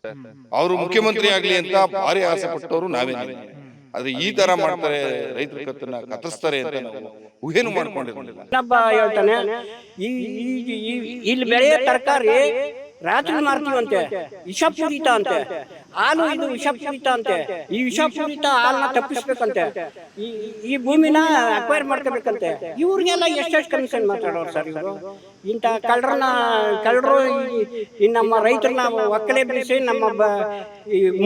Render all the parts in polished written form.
Sir. ಅವರು ಮುಖ್ಯಮಂತ್ರಿ ಆಗ್ಲಿ ಅಂತ ಭಾರಿ ಆಸೆ ಪಟ್ಟವರು ನಾವೇ. ಆದ್ರೆ ಈ ತರ ಮಾಡ್ತಾರೆ, ರೈತರ ಕತ್ತನ್ನ ಕತ್ತರಿಸ್ತಾರೆ ಅಂತ ನಾವು ಊಹೆನು ಮಾಡ್ಕೊಂಡಿರ್ಲಿಲ್ಲ. ಹೇಳ್ತಾನೆ, ಇಲ್ಲಿ ಬೆಳೆಯೋ ತರಕಾರಿ ರಾತ್ರಿ ಮಾರ್ತೀವಂತೆ, ವಿಷಪೂರಿತ ಅಂತೆ. ಹಾಲು ಇದು ವಿಷಪೂರಿತ ಅಂತೆ. ಈ ವಿಷಪೂರಿತ ಹಾಲನ್ನ ತಪ್ಪಿಸ್ಬೇಕಂತೆ, ಈ ಭೂಮಿನ ಅಕ್ವೈರ್ ಮಾಡ್ಕೋಬೇಕಂತೆ. ಇವ್ರಿಗೆಲ್ಲ ಎಷ್ಟೆಷ್ಟು ಕಮಿಷನ್ ಮಾತಾಡೋರು ಸರ್ ಇವರು. ಇಂಥ ಕಳ್ಳರು ನಮ್ಮ ರೈತರನ್ನ ಒಕ್ಕಲೆ ಬೀಸಿ ನಮ್ಮ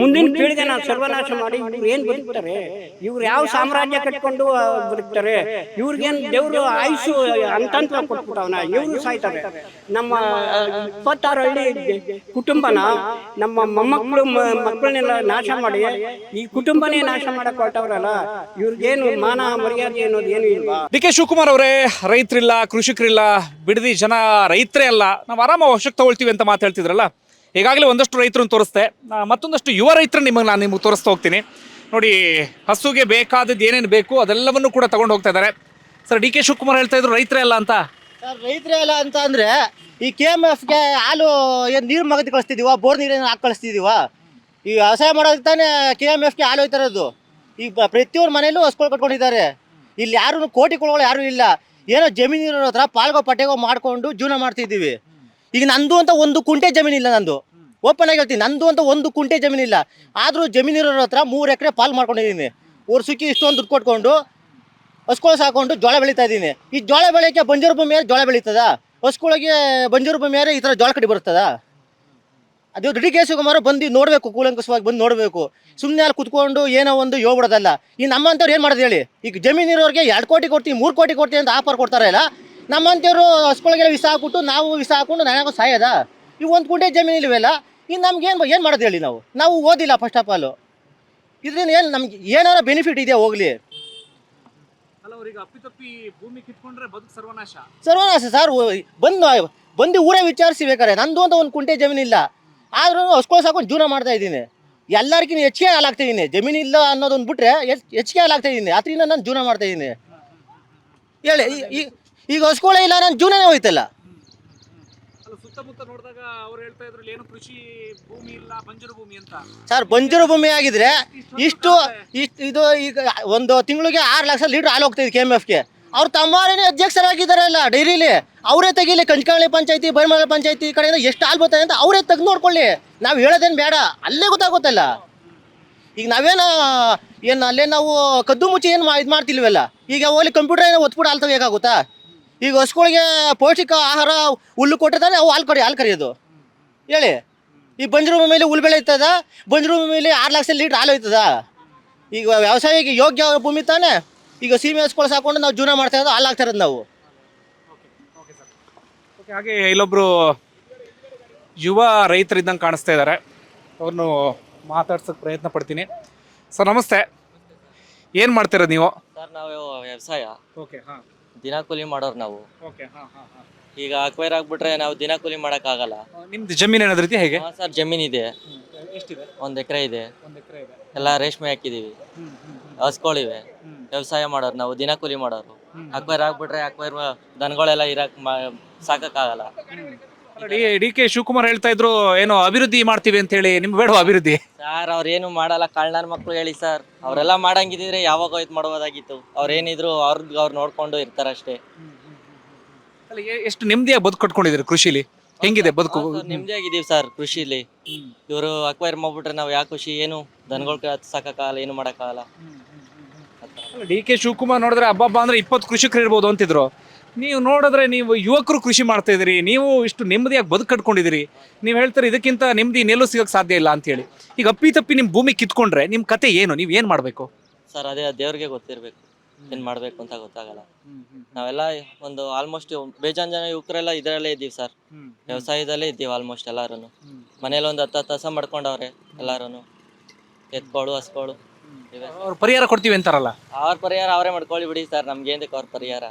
ಮುಂದಿನ ಪೀಳಿಗೆನ ಸರ್ವನಾಶ ಮಾಡಿ ಇವ್ರು ಏನ್ ಬದುಕ್ತಾರೆ? ಇವ್ರು ಯಾವ ಸಾಮ್ರಾಜ್ಯ ಕಟ್ಕೊಂಡು ಬದುಕ್ತಾರೆ? ಇವ್ರಿಗೇನು ದೇವ್ರು ಆಯುಷು ಅಂತಂತ ಕೊಟ್ಬಿಟ್ಟವನ? ಇವ್ರು ಸಾಯ್ತಾರೆ. ನಮ್ಮ 26 ಹಳ್ಳಿ ಕುಟುಂಬನ, ನಮ್ಮ ಮಕ್ಕಳನ್ನೆಲ್ಲ ನಾಶ ಮಾಡಿ ಈ ಕುಟುಂಬನೇ ನಾಶ ಮಾಡಕ್ ಹೊರಟವ್ರಲ್ಲ. ಇವ್ರಿಗೇನು ಮಾನ ಮರ್ಯಾದೆ ಅನ್ನೋದು ಏನು ಇಲ್ವಾ? ಡಿ ಕೆ ಶಿವಕುಮಾರ್ ಅವರೇ, ರೈತರಿಲ್ಲ, ಕೃಷಿಕರಿಲ್ಲ, ಬಿಡದಿ ಜನ ರೈತರೇ ಅಲ್ಲ, ನಾವು ಆರಾಮ ವಶಕ್ಕೆ ತಗೊಳ್ತೀವಿ ಅಂತ ಮಾತು ಹೇಳ್ತಿದ್ರಲ್ಲ. ಈಗಾಗಲೇ ಒಂದಷ್ಟು ರೈತರನ್ನು ತೋರಿಸ್ತೆ, ಮತ್ತೊಂದಷ್ಟು ಯುವ ರೈತರನ್ನ ನಿಮಗೆ ತೋರಿಸ್ತಾ ಹೋಗ್ತೀನಿ. ನೋಡಿ, ಹಸುಗೆ ಬೇಕಾದದ್ದು ಏನೇನು ಬೇಕು ಅದೆಲ್ಲವನ್ನು ಕೂಡ ತಗೊಂಡು ಹೋಗ್ತಾ ಇದ್ದಾರೆ. ಸರ್, ಡಿ ಕೆ ಶಿವಕುಮಾರ್ ಹೇಳ್ತಾ ಇದ್ರು ರೈತರೇ ಅಲ್ಲ ಅಂತ. ಸರ್, ರೈತರೇ ಅಲ್ಲ ಅಂತ ಅಂದ್ರೆ ಈ KMFಗೆ ಹಾಲು ಏನು ನೀರು ಮಗದಿ ಕಳಿಸ್ತಿದೀವ, ಬೋರ್ ನೀರೇನು ಹಾಕಿ ಕಳಿಸ್ತಿದೀವ? ಈ ವ್ಯವಸಾಯ ಮಾಡೋದಕ್ಕೆ ತಾನೇ KMFಗೆ ಹಾಲು ಹೋಯ್ತಾ ಇರೋದು. ಈಗ ಪ್ರತಿಯೊಂದು ಮನೆಯಲ್ಲೂ ಹಸ್ಗಳು ಕಟ್ಕೊಂಡಿದ್ದಾರೆ. ಇಲ್ಲಿ ಯಾರು ಕೋಟಿ ಕೊಳಗಳು ಯಾರು ಇಲ್ಲ. ಏನೋ ಜಮೀನಿರೋ ಹತ್ರ ಪಾಲ್ಗೋ ಪಟ್ಟೆಗೋ ಮಾಡ್ಕೊಂಡು ಜೀವನ ಮಾಡ್ತಿದ್ದೀವಿ. ಈಗ ನಂದು ಅಂತ ಒಂದು ಕುಂಟೆ ಜಮೀನಿಲ್ಲ. ನಂದು ಓಪನ್ ಆಗಿ ಹೇಳ್ತೀನಿ, ನಂದು ಅಂತ ಒಂದು ಕುಂಟೆ ಜಮೀನಿಲ್ಲ. ಆದರೂ ಜಮೀನಿರೋ ಹತ್ರ 3 ಎಕರೆ ಪಾಲ್ ಮಾಡ್ಕೊಂಡಿದ್ದೀನಿ. ವರ್ಷಕ್ಕೆ ಇಷ್ಟೊಂದು ದುಡ್ಡು ಕೊಟ್ಕೊಂಡು ಹಸ್ಗಳು ಸಾಕೊಂಡು ಜೋಳ ಬೆಳೀತಾ ಇದ್ದೀನಿ. ಈ ಜೋಳ ಬೆಳೆಯೋಕ್ಕೆ ಬಂಜರು ಭೂಮಿಯಲ್ಲಿ ಜೋಳ ಬೆಳೀತದ? ಹಸ್ಗಳಿಗೆ ಬಂಜರು ಭೂಮಿಯಾರೆ ಈ ಥರ ಜೋಳ ಕಡಿ ಬರ್ತದ? ಅದು ಡಿ ಕೆ ಶಿವಕುಮಾರ್ ಬಂದು ನೋಡಬೇಕು, ಕೂಲಂಕಷವಾಗಿ ಬಂದು ನೋಡಬೇಕು. ಸುಮ್ಮನೆ ಅಲ್ಲಿ ಕುತ್ಕೊಂಡು ಏನೋ ಒಂದು ಹೇಳ್ಬಿಡೋದಲ್ಲ. ಈ ನಮ್ಮಂಥವ್ರು ಏನು ಮಾಡೋದು ಹೇಳಿ? ಈಗ ಜಮೀನಿರೋರಿಗೆ 2 ಕೋಟಿ ಕೊಡ್ತೀವಿ, 3 ಕೋಟಿ ಕೊಡ್ತೀವಿ ಅಂತ ಆಫರ್ ಕೊಡ್ತಾರೆ ಇಲ್ಲ. ನಮ್ಮಂಥವ್ರು ಹಸ್ಗಳಿಗೆಲ್ಲ ವಿಷ ಹಾಕ್ಬಿಟ್ಟು ನಾವು ವಿಷ ಹಾಕ್ಕೊಂಡು ನನಗೂ ಸಾಯದ? ಈಗ 1 ಕುಂಟೆ ಜಮೀನು ಇಲ್ವಲ್ಲ. ಇನ್ನು ನಮ್ಗೆ ಏನು ಮಾಡೋದು ಹೇಳಿ? ನಾವು ಓದಿಲ್ಲ ಫಸ್ಟ್ ಆಫ್ ಆಲು. ಇದರಿಂದ ಏನು ನಮ್ಗೆ ಏನಾರ ಬೆನಿಫಿಟ್ ಇದೆಯಾ? ಹೋಗ್ಲಿ. ಸರ್ವನಾಶ ಸರ್. ಬಂದು ಊರೇ ವಿಚಾರಿಸಿ ಬೇಕಾರೆ. ನಂದು ಅಂತ 1 ಕುಂಟೆ ಜಮೀನಿಲ್ಲ, ಆದ್ರೂ ಹಸ್ಗಳು ಸಾಕೊಂಡು ಜೀವನ ಮಾಡ್ತಾ ಇದ್ದೀನಿ. ಎಲ್ಲರಿಗಿಂತ ಹೆಚ್ಚಿಗೆ ಹಾಲಾಗ್ತಾ ಇದ್ದೀನಿ. ಜಮೀನು ಇಲ್ಲ ಅನ್ನೋದೊಂದು ಬಿಟ್ರೆ ಹೆಚ್ಚಿಗೆ ಹಾಲಾಗ್ತಾ ಇದ್ದೀನಿ. ಅದರಿಂದ ನಾನು ಜೀವನ ಮಾಡ್ತಾ ಇದ್ದೀನಿ. ಹೇಳಿ, ಈಗ ಹಸ್ಗಳೇ ಇಲ್ಲ, ನನ್ನ ಜೀವನನೇ ಹೋಯ್ತಲ್ಲ. ಸುತ್ತಮುತ್ತ ನೋಡಿದಾಗ ಅವ್ರು ಹೇಳ್ತಾ ಇದ್ರು ಏನು ಕೃಷಿ ಭೂಮಿ ಇಲ್ಲ, ಬಂಜರು ಭೂಮಿ ಅಂತ. ಸರ್, ಬಂಜರು ಭೂಮಿ ಆಗಿದ್ರೆ ಇಷ್ಟು ಇದು ಈಗ ಒಂದು ತಿಂಗಳಿಗೆ 6 ಲಕ್ಷ ಲೀಟ್ರ್ ಹಾಲು ಹೋಗ್ತಾಯಿದೆ KMFಗೆ. ಅವ್ರು ತಮ್ಮನೇ ಅಧ್ಯಕ್ಷರಾಗಿದ್ದಾರಲ್ಲ ಡೈರಿಲಿ. ಅವರೇ ತೆಗೀಲಿ. ಕಂಚಕಳ್ಳಿ ಪಂಚಾಯತಿ, ಬೈಮಲೆ ಪಂಚಾಯತಿ ಕಡೆಯಿಂದ ಎಷ್ಟು ಹಾಲು ಬರ್ತಾರೆ ಅಂತ ಅವರೇ ತೆಗೆದು ನೋಡ್ಕೊಳ್ಳಿ. ನಾವು ಹೇಳೋದೇನು ಬೇಡ, ಅಲ್ಲೇ ಗೊತ್ತಾಗುತ್ತಲ್ಲ. ಈಗ ಏನು ಅಲ್ಲೇ ನಾವು ಕದ್ದು ಮುಚ್ಚಿ ಏನು ಇದು ಮಾಡ್ತಿಲ್ವಲ್ಲ. ಈಗ ಹೋಗ್ಲಿ ಕಂಪ್ಯೂಟರ್ ಏನೋ ಒತ್ಬಿಟ್ಟು ಹಾಲು ತೆಗಿಯೋಕ್ಕಾಗುತ್ತಾ? ಈಗ ಹಸುಗಳಿಗೆ ಪೌಷ್ಟಿಕ ಆಹಾರ ಹುಲ್ಲು ಕೊಟ್ಟಿದ್ದಾನೆ, ಅವು ಹಾಲು ಕರೆಯೋದು ಹೇಳಿ. ಈ ಬಂಜರು ಭೂಮಿಯಲ್ಲಿ ಹುಲ್ಲು ಬೆಳೀತದ? ಬಂಜರು ಭೂಮಿಯಲ್ಲಿ 6 ಲಕ್ಷ ಲೀಟ್ರ್ ಹಾಲು ಹೋಯ್ತದ? ಈಗ ವ್ಯವಸಾಯಕ್ಕೆ ಯೋಗ್ಯ ಭೂಮಿ ತಾನೆ. ಈಗ ಸೀಮೆ ಹಸ್ಗಳು ಸಾಕೊಂಡು ನಾವು ಜೀವನ ಮಾಡ್ತಾ ಇರೋದು, ಹಾಲು ಆಗ್ತಾ ಇರೋದು ನಾವು. ಹಾಗೆ ಇಲ್ಲೊಬ್ರು ಯುವ ರೈತರಿದ್ದಂಗೆ ಕಾಣಿಸ್ತಾ ಇದ್ದಾರೆ, ಅವ್ರನ್ನು ಮಾತಾಡ್ಸೋಕ್ಕೆ ಪ್ರಯತ್ನ ಪಡ್ತೀನಿ. ಸರ್, ನಮಸ್ತೆ. ಏನು ಮಾಡ್ತಿರೋದು ನೀವು? ಸರ್, ನಾವು ವ್ಯವಸಾಯ ಓಕೆ. ಹಾಂ, ದಿನ ಕೂಲಿ ಮಾಡೋರು ನಾವು. ಓಕೆ. ಹಾಂ ಹಾಂ ಹಾಂ. ಈಗ ಅಕ್ವೈರ್ ಆಗ್ಬಿಟ್ರೆ ನಾವು ದಿನ ಕೂಲಿ ಮಾಡೋಕ್ಕಾಗಲ್ಲ. ನಿಮ್ದು ಜಮೀನು ಏನಾದ್ರು ರೀತಿ ಹೇಗೆ? ಹಾಂ ಸರ್, ಜಮೀನಿದೆ. ಎಷ್ಟಿದೆ? 1 ಎಕರೆ ಇದೆ. 1 ಎಕರೆ ಇದೆ. ಎಲ್ಲ ರೇಷ್ಮೆ ಹಾಕಿದ್ದೀವಿ, ಹಸ್ಗಳಿವೆ. ವ್ಯವಸಾಯ ಮಾಡೋರು ನಾವು, ದಿನ ಕೂಲಿ ಮಾಡೋರು. ಅಕ್ವೈರ್ ಆಗ್ಬಿಟ್ರೆ ದನಗಳೆಲ್ಲ ಸಾಕಾಗಲ್ಲ. ಡಿ ಕೆ ಶಿವಕುಮಾರ್ ಹೇಳ್ತಾ ಇದ್ರು ಏನೋ ಅಭಿವೃದ್ಧಿ ಮಾಡ್ತೀವಿ ಅಂತ ಹೇಳಿ. ನಿಮ್ಗೆ ಬೇಡ ಅಭಿವೃದ್ಧಿ? ಸರ್, ಅವ್ರೇನು ಮಾಡಲ್ಲ, ಕಳ್ಳನ ಮಕ್ಕಳು ಹೇಳಿ ಸರ್. ಅವರೆಲ್ಲ ಮಾಡಂಗಿದ್ರೆ ಯಾವಾಗ ಇದು ಮಾಡ್ಬೋದಾಗಿತ್ತು. ಅವ್ರೇನಿದ್ರು ಅವ್ರು ನೋಡ್ಕೊಂಡು ಇರ್ತಾರಷ್ಟೇ. ಎಷ್ಟು ನೆಮ್ಮದಿಯಾಗಿ ಬದುಕು ಕಟ್ಕೊಂಡಿದ್ದೀರಿ ಕೃಷಿಲಿ? ಹೆಂಗಿದೆ ಬದುಕು? ನೆಮ್ಮದಿಯಾಗಿದ್ದೀವಿ ಸರ್ ಕೃಷಿಲಿ. ಇವರು ಅಕ್ವೈರ್ ಮಾಡ್ಬಿಟ್ರೆ ನಾವು ಯಾಕೆ ಖುಷಿ? ಏನು ದನಗಳು ಸಾಕಾಗಲ್ಲ, ಏನು ಮಾಡೋಕ್ಕಾಗಲ್ಲ. ಡಿ ಕೆ ಶಿವಕುಮಾರ್ ನೋಡಿದ್ರೆ ಹಬ್ಬ ಅಂದ್ರೆ 20 ಕೃಷಿಕರು ಇರ್ಬೋದು ಅಂತಿದ್ರು. ನೀವು ನೋಡಿದ್ರೆ ನೀವು ಯುವಕರು ಕೃಷಿ ಮಾಡ್ತಾ ಇದ್ದೀರಿ, ನೀವು ಇಷ್ಟು ನೆಮ್ಮದಿಯಾಗಿ ಬದುಕು ಕಟ್ಕೊಂಡಿದ್ದೀರಿ. ನೀವು ಹೇಳ್ತಾರೆ ಇದಕ್ಕಿಂತ ನೆಮ್ಮದಿ ನೆಲ್ಲೂ ಸಿಗೋಕ್ಕೆ ಸಾಧ್ಯ ಇಲ್ಲ ಅಂತ ಹೇಳಿ. ಈಗ ಅಪ್ಪಿ ನಿಮ್ಮ ಭೂಮಿ ಕಿತ್ಕೊಂಡ್ರೆ ನಿಮ್ಮ ಕತೆ ಏನು? ನೀವು ಏನು ಮಾಡಬೇಕು? ಸರ್, ಅದೇ ದೇವ್ರಿಗೆ ಗೊತ್ತಿರಬೇಕು ಏನು ಮಾಡಬೇಕು ಅಂತ ಗೊತ್ತಾಗಲ್ಲ. ನಾವೆಲ್ಲ ಒಂದು ಆಲ್ಮೋಸ್ಟ್ ಬೇಜಾನ್ ಜನ ಯುವಕರೆಲ್ಲ ಇದರಲ್ಲೇ ಇದ್ದೀವಿ ಸರ್, ವ್ಯವಸಾಯದಲ್ಲೇ ಇದ್ದೀವಿ ಆಲ್ಮೋಸ್ಟ್ ಎಲ್ಲರೂ. ಮನೇಲಿ ಒಂದು 10 ಹಸ ಮಾಡ್ಕೊಂಡವ್ರೆ ಎಲ್ಲರೂ. ಎತ್ಕೊಳ್ಳು ಹಸ್ಗಳು ಇವೆ. ಅವ್ರು ಪರಿಹಾರ ಕೊಡ್ತೀವಿ ಅಂತಾರಲ್ಲ, ಅವ್ರ ಪರಿಹಾರ ಅವರೇ ಮಾಡ್ಕೊಳ್ಳಿ ಬಿಡಿ ಸರ್. ನಮ್ಗೇನಕ್ಕೆ ಅವ್ರ ಪರಿಹಾರ?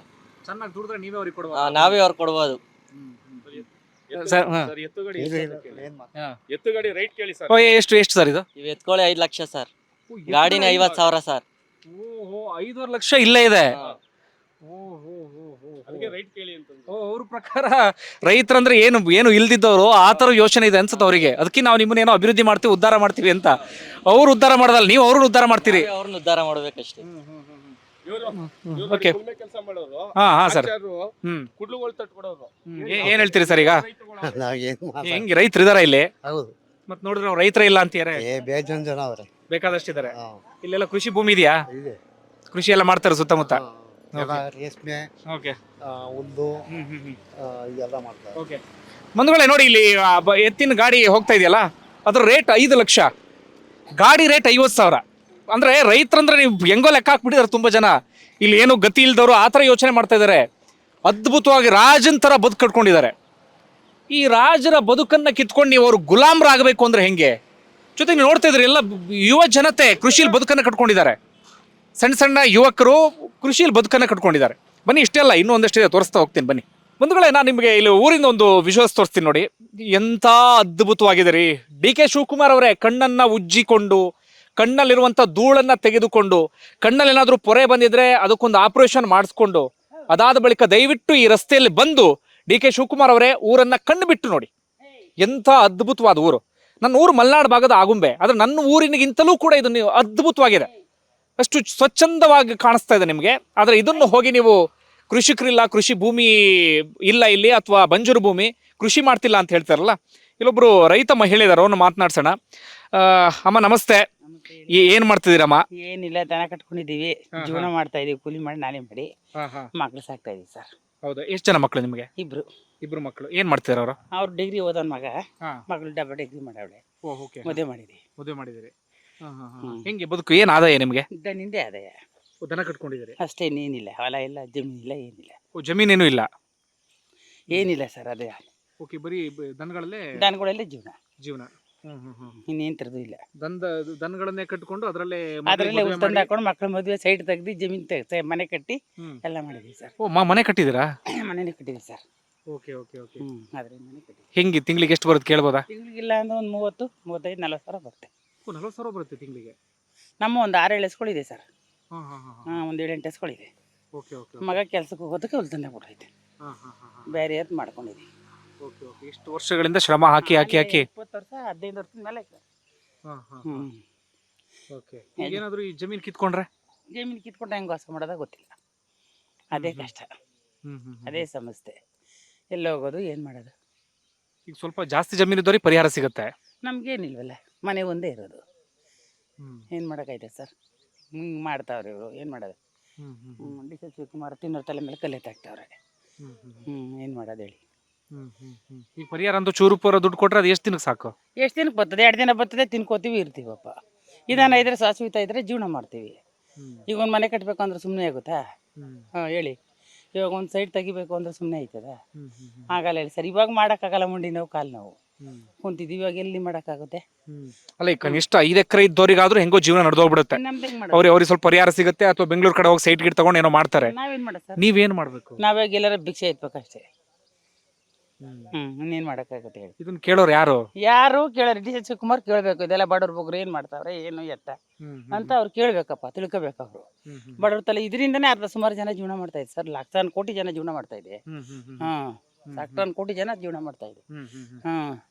ಚೆನ್ನಾಗಿ ದುಡಿದ್ರೆ ನೀವೇ ಅವ್ರಿಗೆ ಕೊಡುವ. ನಾವೇ ಅವ್ರು ಕೊಡ್ಬೋದು. ಎತ್ತುಗಾಡಿ ರೈಟ್ ಕೇಳಿ ಸರ್. ಎಷ್ಟು ಸರ್ ಇದು? ಇವು ಎತ್ಕೊಳ್ಳಿ 5 ಲಕ್ಷ ಸರ್. ಗಾಡಿನ 50,000 ಸರ್. 5.5 ಲಕ್ಷ ಇಲ್ಲೇ ಇದೆ. ಅದಕ್ಕೆ ರೈಟ್ ಕೇಳಿ ಅಂತಂದ್ರು. ಅವ್ರ ಪ್ರಕಾರ ರೈತರಂದ್ರೆ ಏನು ಏನು ಇಲ್ದಿದ್ದವರು ಆ ಥರ ಯೋಚನೆ ಇದೆ ಅನ್ಸುತ್ತೆ ಅವರಿಗೆ. ಅದಕ್ಕೆ ನಾವು ನಿಮ್ಮನ್ನೇನೋ ಅಭಿವೃದ್ಧಿ ಮಾಡ್ತೀವಿ, ಉದ್ಧಾರ ಮಾಡ್ತೀವಿ ಅಂತ. ಅವ್ರು ಉದ್ಧಾರ ಮಾಡೋದಲ್ಲ, ನೀವು ಅವ್ರನ್ನ ಉದ್ಧಾರ ಮಾಡ್ತೀರಿ. ಅವ್ರನ್ನ ಉದ್ಧಾರ ಮಾಡ್ಬೇಕಷ್ಟೇ. ಓಕೆ. ಹಾ ಸರ್. ಏನ್ ಹೇಳ್ತೀರಿ ಸರ್ ಈಗ? ಹೆಂಗೆ ರೈತರು ಇದಾರ ಇಲ್ಲಿ? ಹೌದು. ಮತ್ ನೋಡಿದ್ರೆ ಅವ್ರು ರೈತರೇ ಇಲ್ಲ ಅಂತೀರ? ಬೇಜಾನ್ ಜನ ಅವ್ರೆ. ಬೇಕಾದಷ್ಟಿದ್ದಾರೆ. ಇಲ್ಲೆಲ್ಲ ಕೃಷಿ ಭೂಮಿ ಇದೆಯಾ? ಕೃಷಿ ಎಲ್ಲ ಮಾಡ್ತಾರೆ ಸುತ್ತಮುತ್ತ? ರೇಷ್ಮೆ, ಓಕೆ. ಹುಲ್ಲು ಇದೆಲ್ಲ ಮಾಡ್ತಾರೆ. ಓಕೆ. ಬಂಧುಗಳೇ ನೋಡಿ, ಇಲ್ಲಿ ಎತ್ತಿನ ಗಾಡಿ ಹೋಗ್ತಾ ಇದೆಯಲ್ಲ, ಅದ್ರ ರೇಟ್ 5 ಲಕ್ಷ, ಗಾಡಿ ರೇಟ್ 50,000. ಅಂದ್ರೆ ರೈತರಂದ್ರೆ ನೀವು ಹೆಂಗೋ ಲೆಕ್ಕ ಹಾಕ್ಬಿಟ್ಟಿದ್ದಾರೆ ತುಂಬಾ ಜನ. ಇಲ್ಲಿ ಏನು ಗತಿ ಇಲ್ದವರು ಆ ಥರ ಯೋಚನೆ ಮಾಡ್ತಾ ಇದ್ದಾರೆ. ಅದ್ಭುತವಾಗಿ ರಾಜನ್ ಥರ ಬದುಕು ಕಟ್ಕೊಂಡಿದ್ದಾರೆ. ಈ ರಾಜರ ಬದುಕನ್ನ ಕಿತ್ಕೊಂಡು ನೀವು ಅವರು ಗುಲಾಮ್ರಾಗಬೇಕು ಅಂದ್ರೆ ಹೆಂಗೆ? ಜೊತೆಗೆ ನೀವು ನೋಡ್ತಾ ಇದ್ರಿ ಎಲ್ಲ ಯುವ ಜನತೆ ಕೃಷಿಯಲ್ಲಿ ಬದುಕನ್ನು ಕಟ್ಕೊಂಡಿದ್ದಾರೆ. ಸಣ್ಣ ಸಣ್ಣ ಯುವಕರು ಕೃಷಿಯಲ್ಲಿ ಬದುಕನ್ನು ಕಟ್ಕೊಂಡಿದ್ದಾರೆ. ಬನ್ನಿ, ಇಷ್ಟೆಲ್ಲ ಇನ್ನೂ ಒಂದಷ್ಟಿದೆ, ತೋರಿಸ್ತಾ ಹೋಗ್ತೀನಿ ಬನ್ನಿ. ಬಂಧುಗಳೇ, ನಾನು ನಿಮಗೆ ಇಲ್ಲಿ ಊರಿಂದ ಒಂದು ವಿಜುವಲ್ಸ್ ತೋರಿಸ್ತೀನಿ ನೋಡಿ. ಎಂಥ ಅದ್ಭುತವಾಗಿದೆ ರೀ. DK ಶಿವಕುಮಾರ್ ಅವರೇ ಕಣ್ಣನ್ನು ಉಜ್ಜಿಕೊಂಡು, ಕಣ್ಣಲ್ಲಿರುವಂಥ ಧೂಳನ್ನು ತೆಗೆದುಕೊಂಡು, ಕಣ್ಣಲ್ಲಿ ಏನಾದರೂ ಪೊರೆ ಬಂದಿದ್ರೆ ಅದಕ್ಕೊಂದು ಆಪರೇಷನ್ ಮಾಡಿಸ್ಕೊಂಡು, ಅದಾದ ಬಳಿಕ ದಯವಿಟ್ಟು ಈ ರಸ್ತೆಯಲ್ಲಿ ಬಂದು DK ಶಿವಕುಮಾರ್ ಅವರೇ ಊರನ್ನು ಕಣ್ಣು ಬಿಟ್ಟು ನೋಡಿ. ಎಂಥ ಅದ್ಭುತವಾದ ಊರು. ನನ್ನ ಊರು ಮಲೆನಾಡು ಭಾಗದ ಆಗುಂಬೆ, ಆದರೆ ನನ್ನ ಊರಿನಿಗಿಂತಲೂ ಕೂಡ ಇದು ನೀವು ಅದ್ಭುತವಾಗಿದೆ. ಅಷ್ಟು ಸ್ವಚ್ಛಂದವಾಗಿ ಕಾಣಿಸ್ತಾ ಇದೆ ನಿಮಗೆ. ಆದರೆ ಇದನ್ನು ಹೋಗಿ ನೀವು ಕೃಷಿಕರಿಲ್ಲ, ಕೃಷಿ ಭೂಮಿ ಇಲ್ಲ ಇಲ್ಲಿ, ಅಥವಾ ಬಂಜರು ಭೂಮಿ, ಕೃಷಿ ಮಾಡ್ತಿಲ್ಲ ಅಂತ ಹೇಳ್ತಾರಲ್ಲ, ಇಲ್ಲೊಬ್ರು ರೈತ ಮಹಿಳೆ ಇದಾರೆ, ಅವ್ರನ್ನ ಮಾತನಾಡ್ಸೋಣ. ಅಮ್ಮ ನಮಸ್ತೆ. ಏನ್ ಮಾಡ್ತಿದ್ದೀರಮ್ಮ? ಏನಿಲ್ಲ, ದನ ಕಟ್ಕೊಂಡಿದೀವಿ, ಜೀವನ ಮಾಡ್ತಾ ಇದೀವಿ, ಕೂಲಿ ಮಾಡಿ ನಾನೇ ಮಾಡಿ ಮಕ್ಳು ಸಾಕ್ತಾ ಇದೀವಿ ಸರ್. ಹೌದಾ? ಎಷ್ಟು ಜನ ಮಕ್ಕಳು ನಿಮಗೆ? ಇಬ್ರು ಮಕ್ಕಳು. ಏನ್ ಮಾಡ್ತಿದಾರ ಅವರು? ಅವ್ರು ಡಿಗ್ರಿ ಓದೋನ್ ಮಗ, ಮಗಳು ಡಿಗ್ರಿ ಮಾಡವಳೆ, ಮದುವೆ ಮಾಡಿದಿರಿ. ಹೆಂಗೆ ಬದುಕು? ಏನ್ ಆದಾಯ ನಿಮ್ಗೆ? ದನಿಂದೇ ಆದಾಯ. ದನ ಕಟ್ಕೊಂಡಿದ್ದೀರಿ ಅಷ್ಟೇ, ಇನ್ನೇನಿಲ್ಲ, ಹೊಲ ಇಲ್ಲ, ಜಮೀನ್ ಇಲ್ಲ, ಏನಿಲ್ಲ. ಜಮೀನೇನು ಇಲ್ಲ? ಏನಿಲ್ಲ ಸರ್, ಅದೇ ಓಕೆ. ಬರೀ ದನಗಳಲ್ಲೇ ಜೀವನ, ಇನ್ನೇನ್ ತರದು ಇಲ್ಲ. ದನಗಳನ್ನೇ ಕಟ್ಕೊಂಡು ಅದರಲ್ಲೇ ತಂದು ಹಾಕೊಂಡು ಮಕ್ಳ ಮದುವೆ ಸೈಡ್ ತೆಗ್ದು ಜಮೀನ್ ಮನೆ ಕಟ್ಟಿ ಎಲ್ಲ ಮಾಡಿದೀವಿ ಸರ್. ಮನೆ ಕಟ್ಟಿದ್ದೀರಾ? ಮನೆನೇ ಕಟ್ಟಿದೀವಿ ಸರ್. Okay okay okay. ಅದ್ರಿಂದ ಮನೆ ಕಟ್ಟಿ. ಹೆಂಗೆ ತಿಂಗಳಿಗೆ ಎಷ್ಟು ಬರುತ್ತೆ ಕೇಳ್ಬೋದಾ? ತಿಂಗಳಿಗಿಲ್ಲ ಅಂದ್ರೆ ಒಂದು 30, 35, 40 ಸಾವಿರ ಬರುತ್ತೆ. 40 ಸಾವಿರ ಬರುತ್ತೆ ತಿಂಗಳಿಗೆ? ನಮ್ಮ ಒಂದು 6-7 ಎಸ್ಗಳಿದೆ ಸರ್. ಒಂದು 7-8 ಎಸ್ಗಳಿದೆ. ಮಗ ಕೆಲ್ಸಕ್ಕೆ ಹೋಗೋದಕ್ಕೆ ಹುಲ್ತಂದೆ ಬಿಟ್ಟೈತೆ, ಬೇರೆ ಏತ್ ಮಾಡ್ಕೊಂಡಿದ್ದೀವಿ. ಇಷ್ಟು ವರ್ಷಗಳಿಂದ ಶ್ರಮ ಹಾಕಿ 20 ವರ್ಷ 15 ವರ್ಷದ ಮೇಲೆ ಸರ್. ಏನಾದ್ರು ಈ ಜಮೀನ್ ಕಿತ್ಕೊಂಡ್ರೆ? ಜಮೀನು ಕಿತ್ಕೊಂಡು ಹೆಂಗೆ ವಾಸ ಮಾಡೋದ ಗೊತ್ತಿಲ್ಲ, ಅದೇ ಕಷ್ಟ, ಅದೇ ಸಮಸ್ಯೆ. ಎಲ್ಲಿ ಹೋಗೋದು, ಏನು ಮಾಡೋದು? ಈಗ ಸ್ವಲ್ಪ ಜಾಸ್ತಿ ಜಮೀನು ಇದ್ದವ್ರಿಗೆ ಪರಿಹಾರ ಸಿಗುತ್ತೆ. ನಮ್ಗೇನಿಲ್ವಲ್ಲ, ಮನೆ ಒಂದೇ ಇರೋದು, ಏನು ಮಾಡೋಕ್ಕಾಯ್ತದೆ ಸರ್? ಹಿಂಗೆ ಮಾಡ್ತಾವ್ರೆ ಇವರು, ಏನು ಮಾಡೋದು? DK ಶಿವಕುಮಾರ್ ತಿನ್ನೋರ್ ತಲೆ ಮೇಲೆ ಕಲ್ಲೆ ತಾಕ್ತಾವ್ರೆ. ಏನು ಮಾಡೋದು ಹೇಳಿ? ಈಗ ಪರಿಹಾರ ಅಂತೂ ಚೂರು ಪೂರ ದುಡ್ಡು ಕೊಟ್ರೆ ಅದು ಎಷ್ಟು ದಿನಕ್ಕೆ ಸಾಕು? ಎಷ್ಟು ದಿನಕ್ಕೆ ಬರ್ತದೆ? 2 ದಿನ ಬರ್ತದೆ, ತಿನ್ಕೋತೀವಿ, ಇರ್ತೀವಪ್ಪ. ಇದನ್ನ ಇದ್ರೆ ಶಾಶ್ವತ ಇದ್ರೆ ಜೀವನ ಮಾಡ್ತೀವಿ. ಈಗ ಒಂದು ಮನೆ ಕಟ್ಟಬೇಕು ಅಂದ್ರೆ ಸುಮ್ಮನೆ ಆಗುತ್ತಾ? ಹೇಳಿ. ಇವಾಗ ಒಂದು ಸೈಡ್ ತೆಗಿಬೇಕು ಅಂದ್ರೆ ಸುಮ್ಮನೆ ಆಯ್ತದ? ಆಗಲ್ಲ ಹೇಳಿ ಸರ್. ಇವಾಗ ಮಾಡೋಕ್ಕಾಗಲ್ಲ, ಮುಂಡಿ ನೋವು, ಕಾಲು ನೋವು, ಕುಂತಿದ್ದೀವಿ. ಇವಾಗ ಎಲ್ಲಿ ಮಾಡೋಕ್ಕಾಗುತ್ತೆ? ಅಲ್ಲ, ಈಗ ಕನಿಷ್ಠ 5 ಎಕರೆ ಇದ್ದವರಿಗಾದ್ರೂ ಹೆಂಗೋ ಜೀವನ ನಡೆದೋಗ್ಬಿಡುತ್ತೆ. ಅವ್ರಿಗೆ ಸ್ವಲ್ಪ ಪರಿಹಾರ ಸಿಗುತ್ತೆ, ಅಥವಾ ಬೆಂಗಳೂರು ಕಡೆ ಹೋಗಿ ಸೈಟ್ ಗಿಟ್ ತಗೊಂಡು ಏನೋ ಮಾಡ್ತಾರೆ. ನಾವೇನ್ ಮಾಡೋದು ಸರ್? ನೀವೇನ್ ಮಾಡ್ಬೇಕು? ನಾವಾಗ ಎಲ್ಲಾರ ಭಿಕ್ಷೆ ಎತ್ಬೇಕಷ್ಟೇ. ಇನ್ನೇನ್ ಮಾಡೋಕ್ಕಾಗುತ್ತೆ ಹೇಳಿ? ಇದನ್ನ ಕೇಳೋರು ಯಾರು ಕೇಳೋರು? DK ಶಿವಕುಮಾರ್ ಕೇಳ್ಬೇಕು. ಇದೆಲ್ಲ ಬಡವ್ರ ಬಗ್ರು ಏನ್ ಮಾಡ್ತಾವ್ರೆ, ಏನು ಎತ್ತ ಅಂತ ಅವ್ರು ಕೇಳ್ಬೇಕಪ್ಪ, ತಿಳ್ಕೊಬೇಕು ಅವರು. ಬಡವ್ರ ತಲೆ ಇದರಿಂದನೇ ಅರ್ಧ ಸುಮಾರು ಜನ ಜೀವನ ಮಾಡ್ತಾ ಇದೆ ಸರ್. ಲಕ್ಷಾನ್ ಕೋಟಿ ಜನ ಜೀವನ ಮಾಡ್ತಾ ಇದೆ. ಲಕ್ಷಾನ್ ಕೋಟಿ ಜನ ಜೀವನ ಮಾಡ್ತಾ ಇದೆ.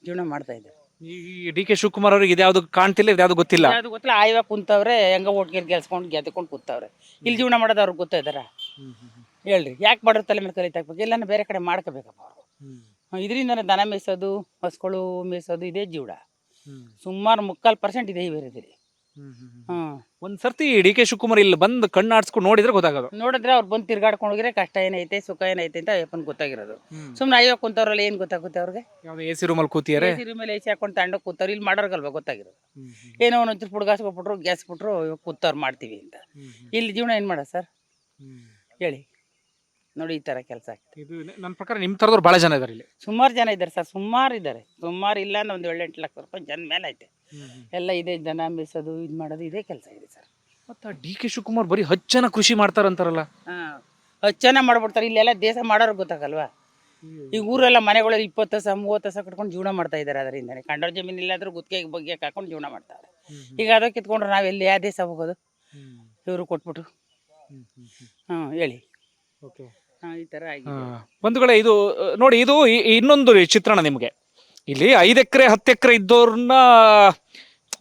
ಜೀವನ ಮಾಡ್ತಾ ಇದೆ. ಈ DK ಶಿವಕುಮಾರ್ ಅವ್ರಿಗೆ ಇದ್ಯಾವ್ದು ಕಾಣ್ತಿಲ್ಲ, ಇದ್ಯಾವ್ದು ಗೊತ್ತಿಲ್ಲ. ಯಾವ್ದು ಗೊತ್ತಿಲ್ಲ, ಆಯ್ವಾಗ ಕುಂತವ್ರೆ, ಹೆಂಗ ಓಟ್ಗೇರ್ ಗೆಲ್ಸ್ಕೊಂಡು ಗೆದ್ಕೊಂಡು ಕೂತವ್ರೆ. ಇಲ್ಲಿ ಜೀವನ ಮಾಡೋದು ಅವ್ರಿಗೆ ಗೊತ್ತಾಯ್ತಾರ? ಹೇಳ್ರಿ, ಯಾಕೆ ಬಡವ್ರ ತಲೆ ಮೇಲೆ ಕಲಿತಾ ಹಾಕ್ಬೇಕು? ಎಲ್ಲಾನು ಬೇರೆ ಕಡೆ ಮಾಡ್ಕೋಬೇಕಪ್ಪ ಅವರು. ಇದರಿಂದನೇ ದನ ಮೇಯಿಸೋದು, ಹಸುಗಳು ಮೇಯಿಸೋದು, ಇದೇ ಜೀವನ. ಸುಮಾರು 3/4% ಇದೆ ಬೇರೆದಿರಿ. ಒಂದ್ ಸರ್ತಿ DK ಶಿವಕುಮಾರ್ ಇಲ್ಲಿ ಬಂದು ಕಣ್ಣಾಡ್ಸ್ಕೊಂಡು ನೋಡಿದ್ರೆ ಗೊತ್ತಾಗೋದು. ನೋಡಿದ್ರೆ ಅವ್ರು ಬಂದು ತಿರ್ಗಾಡ್ಕೊಂಡು ಹೋಗಿದ್ರೆ ಕಷ್ಟ ಏನೈತೆ, ಸುಖ ಏನೈತೆ ಅಂತ ಅಯ್ಯಪ್ಪನ್ ಗೊತ್ತಾಗಿರೋದು. ಸುಮ್ಮನೆ ಅಯ್ಯೋ ಕುಂತವ್ರಲ್ಲ, ಏನ್ ಗೊತ್ತಾಗುತ್ತೆ ಅವ್ರಿಗೆ? AC ರೂಮಲ್ಲಿ ಕೂತಿಯಾರೆ, AC ರೂಮಲ್ಲಿ AC ಹಾಕೊಂಡು ತಂಡ ಕೂತವ್ರು. ಇಲ್ಲಿ ಮಾಡೋರ್ಗಲ್ವಾ ಗೊತ್ತಾಗಿರೋದು? ಏನೋ ಒಂದೊಂಚೂರು ಪುಡ್ಗಾಸ್ ಕೊಟ್ಬಿಟ್ರು, ಗ್ಯಾಸ್ ಬಿಟ್ರು, ಕೂತವ್ರು ಮಾಡ್ತೀವಿ ಅಂತ. ಇಲ್ಲಿ ಜೀವನ ಏನ್ ಮಾಡೋದು ಸರ್ ಹೇಳಿ? ನೋಡಿ, ಈ ತರ ಕೆಲಸ ಆಗ್ತದೆ. ಇದು ನನ್ನ ಪ್ರಕಾರ ನಿಮ್ಮ ತರದವ್ರು ಬಹಳ ಜನ ಇದಾರೆ ಇಲ್ಲಿ. ಸುಮಾರು ಜನ ಇದ್ದಾರೆ ಸರ್, ಸುಮಾರು ಇದ್ದಾರೆ. ಸುಮಾರು ಇಲ್ಲ ಅಂದ್ರೆ ಒಂದು 7-8 ಲಕ್ಷ ರೂಪಾಯಿ ಜನ ಮೇಲೆ ಐತೆ. ಎಲ್ಲ ಇದೆ, ದನ ಮೇಯಿಸೋದು, ಇದು ಮಾಡೋದು, ಇದೇ ಕೆಲಸ ಇದೆ ಸರ್. ಮತ್ತೆ DK ಶಿವಕುಮಾರ್ ಬರೀ 10 ಜನ ಕೃಷಿ ಮಾಡ್ತಾರಂತಾರಲ್ಲ? 10 ಜನ ಮಾಡ್ಬಿಡ್ತಾರೆ. ಇಲ್ಲೆಲ್ಲ ದೇಶ ಮಾಡೋರು ಗೊತ್ತಾಗಲ್ವಾ? ಈಗ ಊರೆಲ್ಲ ಮನೆಗಳಲ್ಲಿ 20 ಹಸ 30 ಹಸ ಕಟ್ಕೊಂಡು ಜೀವನ ಮಾಡ್ತಾ ಇದ್ದಾರೆ. ಅದರಿಂದನೇ ಕಂಡವ್ರ ಜಮೀನು ಇಲ್ಲಾದ್ರೂ ಗುತ್ತಿಗೆ ಬಗ್ಗೆ ಹಾಕೊಂಡು ಜೀವನ ಮಾಡ್ತಾರೆ. ಈಗ ಅದಕ್ಕೆ ಕಿತ್ಕೊಂಡ್ರೆ ನಾವೆಲ್ಲಿ ಯಾವ ದೇಶ ಹೋಗೋದು? ಇವರು ಕೊಟ್ಬಿಟ್ಟು ಹೇಳಿ. ಈ ತರ ಆಗಿದೆ. ಬಂಧುಗಳೇ, ಇದು ನೋಡಿ, ಇದು ಇನ್ನೊಂದು ಚಿತ್ರಣ ನಿಮಗೆ. ಇಲ್ಲಿ 5 ಎಕರೆ 10 ಎಕರೆ ಇದ್ದವ್ರನ್ನ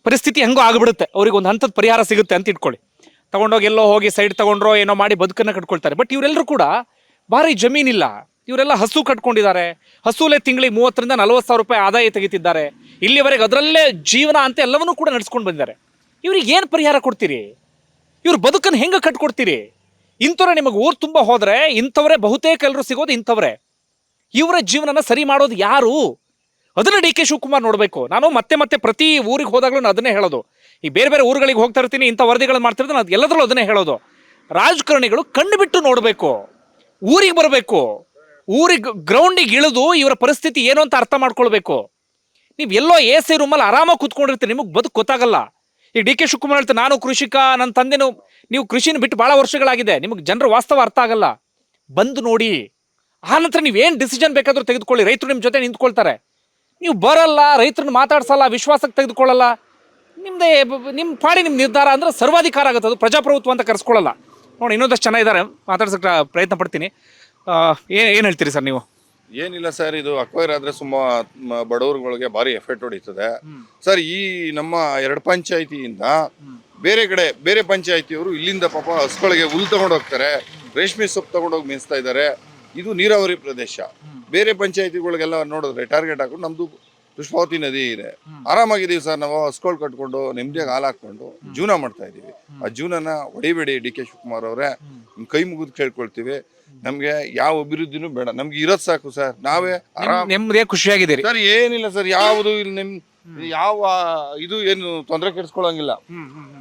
ಪರಿಸ್ಥಿತಿ ಹೆಂಗೋ ಆಗ್ಬಿಡುತ್ತೆ, ಅವ್ರಿಗೆ ಒಂದು ಹಂತದ ಪರಿಹಾರ ಸಿಗುತ್ತೆ ಅಂತ ಇಟ್ಕೊಳ್ಳಿ. ತಗೊಂಡೋಗಿ ಎಲ್ಲೋ ಹೋಗಿ ಸೈಡ್ ತಗೊಂಡ್ರೋ ಏನೋ ಮಾಡಿ ಬದುಕನ್ನ ಕಟ್ಕೊಳ್ತಾರೆ. ಬಟ್ ಇವರೆಲ್ಲರೂ ಕೂಡ ಭಾರಿ ಜಮೀನಿಲ್ಲ, ಇವರೆಲ್ಲ ಹಸು ಕಟ್ಕೊಂಡಿದ್ದಾರೆ. ಹಸುಲೆ ತಿಂಗಳಿಗೆ 30,000 ರಿಂದ 40,000 ರೂಪಾಯಿ ಆದಾಯ ತೆಗಿತಿದ್ದಾರೆ. ಇಲ್ಲಿವರೆಗೆ ಅದರಲ್ಲೇ ಜೀವನ ಅಂತ ಎಲ್ಲವನ್ನೂ ಕೂಡ ನಡೆಸ್ಕೊಂಡು ಬಂದಿದ್ದಾರೆ. ಇವ್ರಿಗೆ ಏನು ಪರಿಹಾರ ಕೊಡ್ತೀರಿ? ಇವ್ರ ಬದುಕನ್ನು ಹೆಂಗೆ ಕಟ್ಕೊಡ್ತೀರಿ? ಇಂಥವ್ರೆ ನಿಮಗೆ ಊರು ತುಂಬ ಹೋದರೆ ಇಂಥವರೇ ಬಹುತೇಕ ಎಲ್ಲರೂ ಸಿಗೋದು ಇಂಥವ್ರೆ. ಇವರ ಜೀವನನ ಸರಿ ಮಾಡೋದು ಯಾರು? ಅದನ್ನು ಡಿ ಕೆ ಶಿವಕುಮಾರ್ ನೋಡಬೇಕು. ನಾನು ಮತ್ತೆ ಪ್ರತಿ ಊರಿಗೆ ಹೋದಾಗಲೂ ನಾನು ಅದನ್ನೇ ಹೇಳೋದು. ಈ ಬೇರೆ ಬೇರೆ ಊರುಗಳಿಗೆ ಹೋಗ್ತಾ ಇರ್ತೀನಿ, ಇಂಥ ವರದಿಗಳನ್ನು ಮಾಡ್ತಿರ್ತೀನಿ, ಅದು ಎಲ್ಲದರಲ್ಲೂ ಅದನ್ನೇ ಹೇಳೋದು. ರಾಜಕಾರಣಿಗಳು ಕಣ್ಣು ಬಿಟ್ಟು ನೋಡಬೇಕು, ಊರಿಗೆ ಬರಬೇಕು, ಊರಿಗೆ ಗ್ರೌಂಡಿಗೆ ಇಳಿದು ಇವರ ಪರಿಸ್ಥಿತಿ ಏನು ಅಂತ ಅರ್ಥ ಮಾಡ್ಕೊಳ್ಬೇಕು. ನೀವು ಎಲ್ಲೋ ಎ ಸಿ ರೂಮಲ್ಲಿ ಆರಾಮಾಗಿ ಕೂತ್ಕೊಂಡಿರ್ತೀರಿ, ನಿಮಗೆ ಬದುಕು ಗೊತ್ತಾಗಲ್ಲ. ಈಗ ಡಿ ಕೆ ಶಿವಕುಮಾರ್ ಹೇಳ್ತಾರೆ, ನಾನು ಕೃಷಿಕ, ನನ್ನ ತಂದೆನೂ. ನೀವು ಕೃಷಿನ ಬಿಟ್ಟು ಭಾಳ ವರ್ಷಗಳಾಗಿದೆ, ನಿಮಗೆ ಜನರ ವಾಸ್ತವ ಅರ್ಥ ಆಗಲ್ಲ. ಬಂದು ನೋಡಿ, ಆ ನಂತರ ನೀವೇನು ಡಿಸಿಷನ್ ಬೇಕಾದರೂ ತೆಗೆದುಕೊಳ್ಳಿ. ರೈತರು ನಿಮ್ಮ ಜೊತೆ ನಿಂತ್ಕೊಳ್ತಾರೆ. ನೀವು ಬರಲ್ಲ, ರೈತರನ್ನ ಮಾತಾಡ್ಸಲ್ಲ, ವಿಶ್ವಾಸಕ್ಕೆ ತೆಗೆದುಕೊಳ್ಳಲ್ಲ, ನಿಮ್ಮದೇ ನಿಮ್ಮ ಪಾಡಿ ನಿಮ್ಮ ನಿರ್ಧಾರ ಅಂದ್ರೆ ಸರ್ವಾಧಿಕಾರ ಆಗುತ್ತೆ. ಅದು ಪ್ರಜಾಪ್ರಭುತ್ವ ಅಂತ ಕರೆಸ್ಕೊಳ್ಳಲ್ಲ. ನೋಡಿ, ಇನ್ನೊಂದಷ್ಟು ಚೆನ್ನಾಗಿದ್ದಾರೆ, ಮಾತಾಡ್ಸೋಕ್ಕೆ ಪ್ರಯತ್ನ ಪಡ್ತೀನಿ. ಏನು ಹೇಳ್ತೀರಿ ಸರ್ ನೀವು? ಏನಿಲ್ಲ ಸರ್, ಇದು ಅಕ್ವೈರ್ ಆದ್ರೆ ಬಡವರುಗಳಿಗೆ ಭಾರಿ ಎಫೆಕ್ಟ್ ಹೊಡಿತದೆ ಸರ್. ಈ ನಮ್ಮ 2 ಪಂಚಾಯಿತಿಯಿಂದ ಬೇರೆ ಕಡೆ ಬೇರೆ ಪಂಚಾಯಿತಿಯವರು ಇಲ್ಲಿಂದ ಪಾಪ ಹಸುಗಳಿಗೆ ಹುಲ್ಲು ತಗೊಂಡು ಹೋಗ್ತಾರೆ, ರೇಷ್ಮೆ ಸೊಪ್ಪು ತಗೊಂಡೋಗಿ ಮೇಯಿಸ್ತಾ ಇದ್ದಾರೆ. ಇದು ನೀರಾವರಿ ಪ್ರದೇಶ. ಬೇರೆ ಪಂಚಾಯಿತಿಗಳಿಗೆಲ್ಲ ನೋಡಿದ್ರೆ ಟಾರ್ಗೆಟ್ ಹಾಕೊಂಡು ನಮ್ದು ಪುಷ್ಪಾವತಿ ನದಿ ಇದೆ, ಆರಾಮಾಗಿದ್ದೀವಿ ಸರ್. ನಾವು ಹಸುಗಳು ಕಟ್ಕೊಂಡು ನೆಮ್ಮದಿಯಾಗಿ ಹಾಲು ಹಾಕೊಂಡು ಜೀವನ ಮಾಡ್ತಾ ಇದೀವಿ. ಆ ಜೀವನನ ಹೊಡಿಬೇಡಿ ಡಿ ಕೆ ಶಿವಕುಮಾರ್ ಅವರೇ, ನಿಮ್ ಕೈ ಮುಗಿದು ಕೇಳ್ಕೊಳ್ತೀವಿ. ನಮ್ಗೆ ಯಾವ ಅಭಿವೃದ್ಧಿನೂ ಬೇಡ, ನಮ್ಗೆ ಇರೋದ್ ಸಾಕು ಸರ್. ನಾವೇ ನೆಮ್ಮದಿಯ ಖುಷಿಯಾಗಿದ್ದೀರಿ ಸರ್. ಏನಿಲ್ಲ ಸರ್, ಯಾವುದು ಇಲ್ಲಿ ಯಾವ ಇದು ಏನು ತೊಂದರೆ ಕೆಡಿಸ್ಕೊಳಂಗಿಲ್ಲ.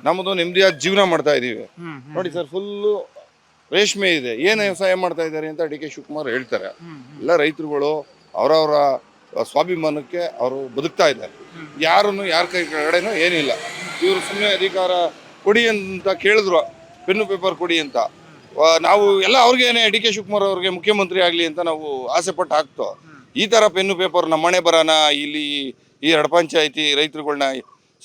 ನಮ್ಮದು ನೆಮ್ಮದಿಯಾದ ಜೀವನ ಮಾಡ್ತಾ ಇದೀವಿ. ನೋಡಿ ಸರ್, ಫುಲ್ಲು ರೇಷ್ಮೆ ಇದೆ. ಏನು ವ್ಯವಸಾಯ ಮಾಡ್ತಾ ಇದ್ದಾರೆ ಅಂತ ಡಿ ಕೆ ಶಿವಕುಮಾರ್ ಹೇಳ್ತಾರೆ. ಎಲ್ಲ ರೈತರುಗಳು ಅವರವರ ಸ್ವಾಭಿಮಾನಕ್ಕೆ ಅವರು ಬದುಕ್ತಾ ಇದ್ದಾರೆ. ಯಾರನ್ನು ಯಾರ ಕೈ ಕಡೆನೂ ಏನಿಲ್ಲ. ಇವರು ಸುಮ್ಮನೆ ಅಧಿಕಾರ ಕೊಡಿ ಅಂತ ಕೇಳಿದ್ರು, ಪೆನ್ನು ಪೇಪರ್ ಕೊಡಿ ಅಂತ. ನಾವು ಎಲ್ಲ ಅವ್ರಿಗೇನೆ ಡಿ ಕೆ ಶಿವಕುಮಾರ್ ಅವ್ರಿಗೆ ಮುಖ್ಯಮಂತ್ರಿ ಆಗಲಿ ಅಂತ ನಾವು ಆಸೆ ಪಟ್ಟು ಹಾಕ್ತೋ. ಈ ಥರ ಪೆನ್ನು ಪೇಪರ್ ನಮ್ಮ ಮನೆ ಬರೋಣ, ಇಲ್ಲಿ ಈ 2 ಪಂಚಾಯಿತಿ ರೈತರುಗಳನ್ನ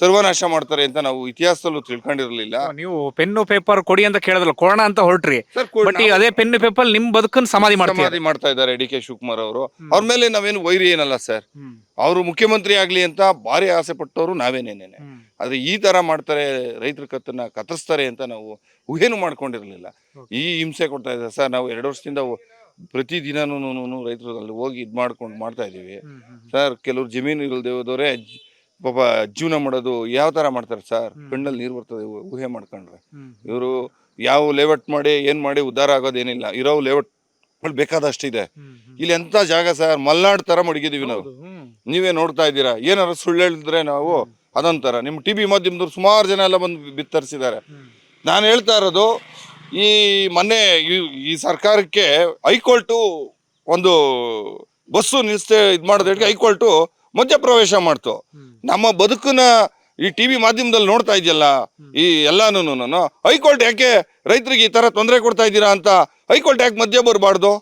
ಸರ್ವನಾಶ ಮಾಡ್ತಾರೆ ಅಂತ ನಾವು ಇತಿಹಾಸದಲ್ಲೂ ತಿಳ್ಕೊಂಡಿರಲಿಲ್ಲ. ನೀವು ಪೆನ್ನು ಪೇಪರ್ ಕೊಡಿ ಅಂತ ಕೇಳಿದ್ರಲ್ಲ, ಕೊಡೋಣ ಅಂತ ಹೊರಟ್ರಿ. ಬಟ್ ಈಗ ಅದೇ ಪೆನ್ನು ಪೇಪರ್ ನಿಮ್ ಬದುಕನ್ನು ಸಮಾಧಿ ಮಾಡ್ತಾ ಇದ್ದಾರೆ ಡಿ ಕೆ ಶಿವಕುಮಾರ್ ಅವರು. ಅವ್ರ ಮೇಲೆ ನಾವೇನು ವೈರಿ ಏನಲ್ಲ ಸರ್. ಅವರು ಮುಖ್ಯಮಂತ್ರಿ ಆಗ್ಲಿ ಅಂತ ಭಾರಿ ಆಸೆ ಪಟ್ಟವರು ನಾವೇನೇನೆ. ಆದ್ರೆ ಈ ತರ ಮಾಡ್ತಾರೆ, ರೈತರ ಕತ್ತನ್ನ ಕತ್ತರಿಸ್ತಾರೆ ಅಂತ ನಾವು ಊಹೆನೂ ಮಾಡ್ಕೊಂಡಿರ್ಲಿಲ್ಲ. ಈ ಹಿಂಸೆ ಕೊಡ್ತಾ ಇದ್ದಾರೆ ಸರ್. ನಾವು 2 ವರ್ಷದಿಂದ ಪ್ರತಿ ದಿನನೂ ರೈತರು ಅಲ್ಲಿ ಹೋಗಿ ಮಾಡ್ಕೊಂಡು ಮಾಡ್ತಾ ಇದೀವಿ ಸರ್. ಕೆಲವ್ರು ಜಮೀನು ಇಲ್ದೇ ಹೋದವ್ರೆ ಪಾಪ ಜೀವನ ಮಾಡೋದು ಯಾವ ತರ ಮಾಡ್ತಾರೆ ಸರ್, ಕಣ್ಣಲ್ಲಿ ನೀರು ಬರ್ತದೆ ಊಹೆ ಮಾಡ್ಕೊಂಡ್ರೆ. ಇವರು ಯಾವ ಲೇಔಟ್ ಮಾಡಿ ಏನ್ ಮಾಡಿ ಉದ್ಧಾರ ಆಗೋದೇನಿಲ್ಲ. ಇರೋ ಲೇಔಟ್ ಬೇಕಾದಷ್ಟಿದೆ. ಇಲ್ಲಿ ಎಂತ ಜಾಗ ಸರ್, ಮಲ್ನಾಡ್ ತರ ಮಡಗಿದೀವಿ ನಾವು. ನೀವೇ ನೋಡ್ತಾ ಇದ್ದೀರಾ. ಏನಾದ್ರು ಸುಳ್ಳು ಹೇಳಿದ್ರೆ ನಾವು ಅದೊಂಥರ. ನಿಮ್ಮ ಟಿವಿ ಮಾಧ್ಯಮದವ್ರು ಸುಮಾರು ಜನ ಎಲ್ಲ ಬಂದು ಬಿತ್ತರಿಸಿದ್ದಾರೆ. ನಾನು ಹೇಳ್ತಾ ಇರೋದು, ಈ ಮೊನ್ನೆ ಈ ಸರ್ಕಾರಕ್ಕೆ ಹೈಕೋರ್ಟು ಒಂದು ಬಸ್ಸು ನಿಲ್ಸೆ ಇದು ಮಾಡೋದಕ್ಕೆ ಹೈಕೋರ್ಟು ಮಧ್ಯಪ್ರವೇಶ ಮಾಡ್ತು. ನಮ್ಮ ಬದುಕನ್ನ ಈ ಟಿವಿ ಮಾಧ್ಯಮದಲ್ಲಿ ನೋಡ್ತಾ ಇದೆಯಲ್ಲ, ಈ ಎಲ್ಲಾನು ಹೈಕೋರ್ಟ್ ಯಾಕೆ ರೈತರಿಗೆ ಈ ತರ ತೊಂದರೆ ಕೊಡ್ತಾ ಇದ್ದೀರಾ ಅಂತ ಹೈಕೋರ್ಟ್ ಯಾಕೆ ಮಧ್ಯ ಬರಬಾರ್ದು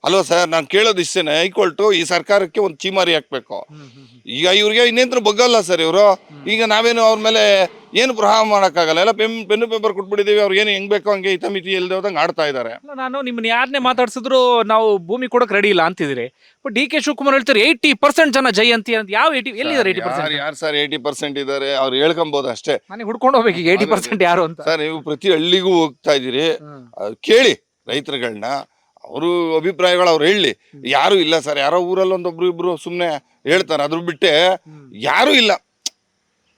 ಅಲ್ವಾ ಸರ್? ನಾನು ಕೇಳೋದು ಇಷ್ಟೇನೆ. ಹೈಕೋರ್ಟ್ ಈ ಸರ್ಕಾರಕ್ಕೆ ಒಂದು ಚೀಮಾರಿ ಹಾಕ್ಬೇಕು. ಈಗ ಇವ್ರಿಗೆ ಇನ್ನೇಂದ್ರ ಬಗ್ಗಲ್ಲ ಸರ್ ಇವರು. ಈಗ ನಾವೇನು ಅವ್ರ ಮೇಲೆ ಏನು ಪ್ರಹಾರ ಮಾಡೋಕ್ಕಾಗಲ್ಲ. ಎಲ್ಲ ಪೆನ್ನು ಪೇಪರ್ ಕೊಟ್ಬಿಟ್ಟಿದ್ದೀವಿ. ಅವ್ರಿಗೆ ಏನು ಹೆಂಗ್ ಬೇಕೋ ಹಂಗೆ ಹಿತಮಿತಿ ಇಲ್ಲದೆ ಹೋದಂಗೆ ಆಡ್ತಾ ಇದ್ದಾರೆ. ನಾನು ನಿಮ್ಮನ್ನ ಯಾರನ್ನೇ ಮಾತಾಡ್ಸಿದ್ರು ನಾವು ಭೂಮಿ ಕೊಡೋಕೆ ರೆಡಿ ಇಲ್ಲ ಅಂತಿದ್ರಿ. ಬಟ್ ಡಿ ಕೆ ಶಿವಕುಮಾರ್ ಹೇಳ್ತಾರೆ 80% ಜನ ಜೈ ಅಂತೀಯ ಅಂತ. ಯಾವ 80? ಎಲ್ಲಿದ್ದಾರೆ 80%? ಯಾರು ಸರ್ 80% ಇದ್ದಾರೆ? ಅವ್ರು ಹೇಳ್ಕೊಬೋದು ಅಷ್ಟೇ. ನನಗೆ ಹುಡ್ಕೊಂಡು ಹೋಗ್ಬೇಕು ಈಗ 80% ಯಾರು ಅಂತ. ಸರ್, ನೀವು ಪ್ರತಿ ಹಳ್ಳಿಗೂ ಹೋಗ್ತಾ ಇದ್ದೀರಿ, ಕೇಳಿ ರೈತರುಗಳನ್ನ, ಅವರು ಅಭಿಪ್ರಾಯಗಳು ಅವ್ರು ಹೇಳಿ. ಯಾರು ಇಲ್ಲ ಸರ್. ಯಾರೋ ಊರಲ್ಲಿ ಒಂದೊಬ್ರು ಇಬ್ರು ಸುಮ್ಮನೆ ಹೇಳ್ತಾರೆ, ಅದ್ರ ಬಿಟ್ಟೆ ಯಾರು ಇಲ್ಲ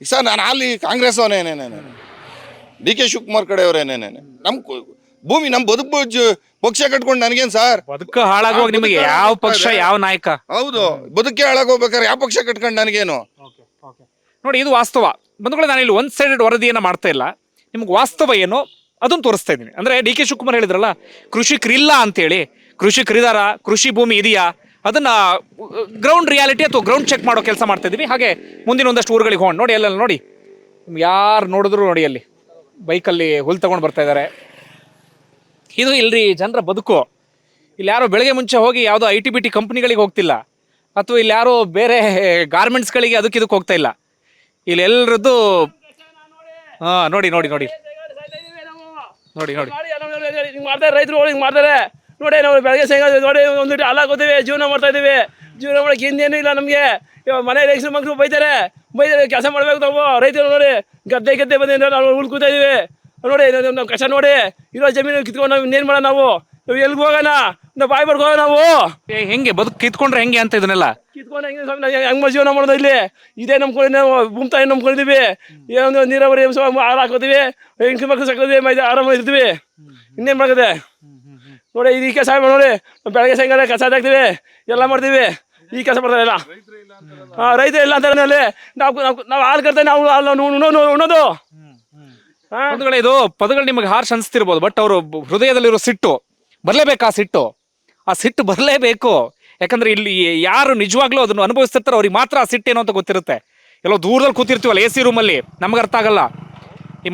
ಸರ್. ನಾನು ಅಲ್ಲಿ ಕಾಂಗ್ರೆಸ್ ಅವನೇನೇನೇನೆ, ಡಿ ಕೆ ಶಿವಕುಮಾರ್ ಕಡೆಯವ್ರೇನೇನೇನೆ. ನಮ್ ಭೂಮಿ ನಮ್ ಬದುಕು ಪಕ್ಷ ಕಟ್ಕೊಂಡು ನನಗೇನ್ ಸರ್ ಬದುಕು ಹಾಳಾಗುವಾಗ ನಿಮಗೆ ಯಾವ ಪಕ್ಷ ಯಾವ ನಾಯಕ? ಹೌದು, ಬದುಕೆ ಹಾಳಾಗೋಗ್ಬೇಕಾದ್ರೆ ಯಾವ ಪಕ್ಷ ಕಟ್ಕೊಂಡು ನನಗೇನು? ನೋಡಿ, ಇದು ವಾಸ್ತವ ಬಂಧುಗಳೇ. ನಾನು ಇಲ್ಲಿ 1 ಸೈಡೆಡ್ ವರದಿಯನ್ನ ಮಾಡ್ತಾ ಇಲ್ಲ. ನಿಮ್ಗೆ ವಾಸ್ತವ ಏನು ಅದನ್ನು ತೋರಿಸ್ತಾ ಇದ್ದೀನಿ. ಅಂದ್ರೆ ಡಿ ಕೆ ಶಿವಕುಮಾರ್ ಹೇಳಿದ್ರಲ್ಲ, ಕೃಷಿಕರಿಲ್ಲ ಅಂತೇಳಿ. ಕೃಷಿಕರಿದಾರ, ಕೃಷಿ ಭೂಮಿ ಇದೆಯಾ, ಅದನ್ನ ಗ್ರೌಂಡ್ ರಿಯಾಲಿಟಿ ಅಥವಾ ಗ್ರೌಂಡ್ ಚೆಕ್ ಮಾಡೋ ಕೆಲಸ ಮಾಡ್ತಾ ಇದೀವಿ. ಹಾಗೆ ಮುಂದಿನ ಒಂದಷ್ಟು ಊರುಗಳಿಗೆ ಹೋಗೋಣ. ನೋಡಿ, ಅಲ್ಲೆಲ್ಲ ನೋಡಿ, ಯಾರು ನೋಡಿದ್ರು ನೋಡಿ, ಅಲ್ಲಿ ಬೈಕಲ್ಲಿ ಹುಲ್ಲು ತಗೊಂಡು ಬರ್ತಾ ಇದ್ದಾರೆ. ಇದು ಇಲ್ರಿ ಜನರ ಬದುಕು. ಇಲ್ಲಿ ಯಾರೋ ಬೆಳಗ್ಗೆ ಮುಂಚೆ ಹೋಗಿ ಯಾವುದೋ IT-BT ಕಂಪ್ನಿಗಳಿಗೆ ಹೋಗ್ತಿಲ್ಲ, ಅಥವಾ ಇಲ್ಲಿ ಯಾರೋ ಬೇರೆ ಗಾರ್ಮೆಂಟ್ಸ್ಗಳಿಗೆ ಅದಕ್ಕೆ ಹೋಗ್ತಾ ಇಲ್ಲ. ಇಲ್ಲಿ ಎಲ್ಲರದ್ದು ನೋಡಿ ನೋಡಿ ನೋಡಿ ನೋಡಿ ನೋಡಿ ಮಾಡ್ತಾರೆ ರೈತರು, ಹಿಂಗೆ ಮಾಡ್ತಾರೆ. ನೋಡಿ ನಾವು ಬೆಳಗ್ಗೆ ಸಾಯಂಕಾಲ ನೋಡಿ ಒಂದು ಲೀಟರ್ ಹಾಲು ಹಾಕೋತೀವಿ, ಜೀವನ ಮಾಡ್ತಾ ಇದ್ದೀವಿ. ಜೀವನ ಮಾಡೋಕ್ಕೆ ಇನ್ನೇನು ಇಲ್ಲ ನಮಗೆ. ಇವಾಗ ಮನೇಲಿ ಹೆಂಗಸ್ರು ಮಕ್ಕಳು ಬೈತಾರೆ ಕೆಲಸ ಮಾಡಬೇಕು ನಾವು. ರೈತರು ನೋಡಿ ಗದ್ದೆ ಬಂದು ನಾವು ಉಳ್ಕೂತಾ ಕೂತಾ ಇದ್ದೀವಿ ನೋಡಿ. ನಾವು ಕಷ್ಟ ನೋಡಿ ಇರೋ ಜಮೀನು ಕಿತ್ಕೊಂಡು ನಾವು ಇನ್ನೇನು ಮಾಡೋಣ ನಾವು ಎಲ್ಲಿಗೆ ಹೋಗೋಣ? ನಾವು ಬಾಯಿ ಬರ್ಕೋಣ ನಾವು. ಹೆಂಗೆ ಬದುಕು ಕಿತ್ಕೊಂಡ್ರೆ ಹೆಂಗೆ ಅಂತ ಇದನ್ನೆಲ್ಲ ಕಿತ್ಕೊಂಡು ಹೆಂಗೆ ಜೀವನ ಮಾಡೋದು? ಇಲ್ಲಿ ಇದೇ ನಂಬ್ಕೊಂಡು ನಾವು ಭೂಮಿ ನಂಬ್ಕೊಂಡಿದ್ದೀವಿ. ಏನೊಂದು ನೀರಾವರಿ ಹಾಲು ಹಾಕೋತೀವಿ, ಹೆಂಗಸ್ರು ಮಕ್ಕಳು ಸಾಕೋತೀವಿ, ಆರಾಮಾಗಿ ಇರ್ತೀವಿ. ಇನ್ನೇನು ಮಾಡೋದೆ ನೋಡಿ. ಈ ಕೆಲಸ ನೋಡಿ ಬೆಳಗ್ಗೆ ಸಾಯಂಕಾಲ ಕಸ ಹಾಕ್ತೀವಿ, ಎಲ್ಲ ಮಾಡ್ತೀವಿ. ಈ ಕೆಲಸ ಮಾಡ್ತಾರೆ ಇಲ್ಲ. ರೈತ ಇಲ್ಲ ಅಂತ ನಾವು ಹಾಲು ಕರ್ತಾರೆ, ನಾವು ಉಣ್ಣೋದು. ಪದಗಳು ಇದು ಪದಗಳು ನಿಮಗೆ ಹಾರ್ಷ್ ಅನ್ಸ್ತಿರ್ಬೋದು, ಬಟ್ ಅವರು ಹೃದಯದಲ್ಲಿರೋ ಸಿಟ್ಟು ಬರಲೇಬೇಕು. ಆ ಸಿಟ್ಟು ಬರಲೇಬೇಕು. ಯಾಕಂದ್ರೆ ಇಲ್ಲಿ ಯಾರು ನಿಜವಾಗ್ಲೂ ಅದನ್ನು ಅನುಭವಿಸ್ತಿರ್ತಾರೆ ಅವ್ರಿಗೆ ಮಾತ್ರ ಆ ಸಿಟ್ಟು ಏನೋ ಅಂತ ಗೊತ್ತಿರುತ್ತೆ. ಎಲ್ಲೋ ದೂರದಲ್ಲಿ ಕೂತಿರ್ತೀವಲ್ಲ AC ರೂಮಲ್ಲಿ, ನಮ್ಗೆ ಅರ್ಥ ಆಗಲ್ಲ.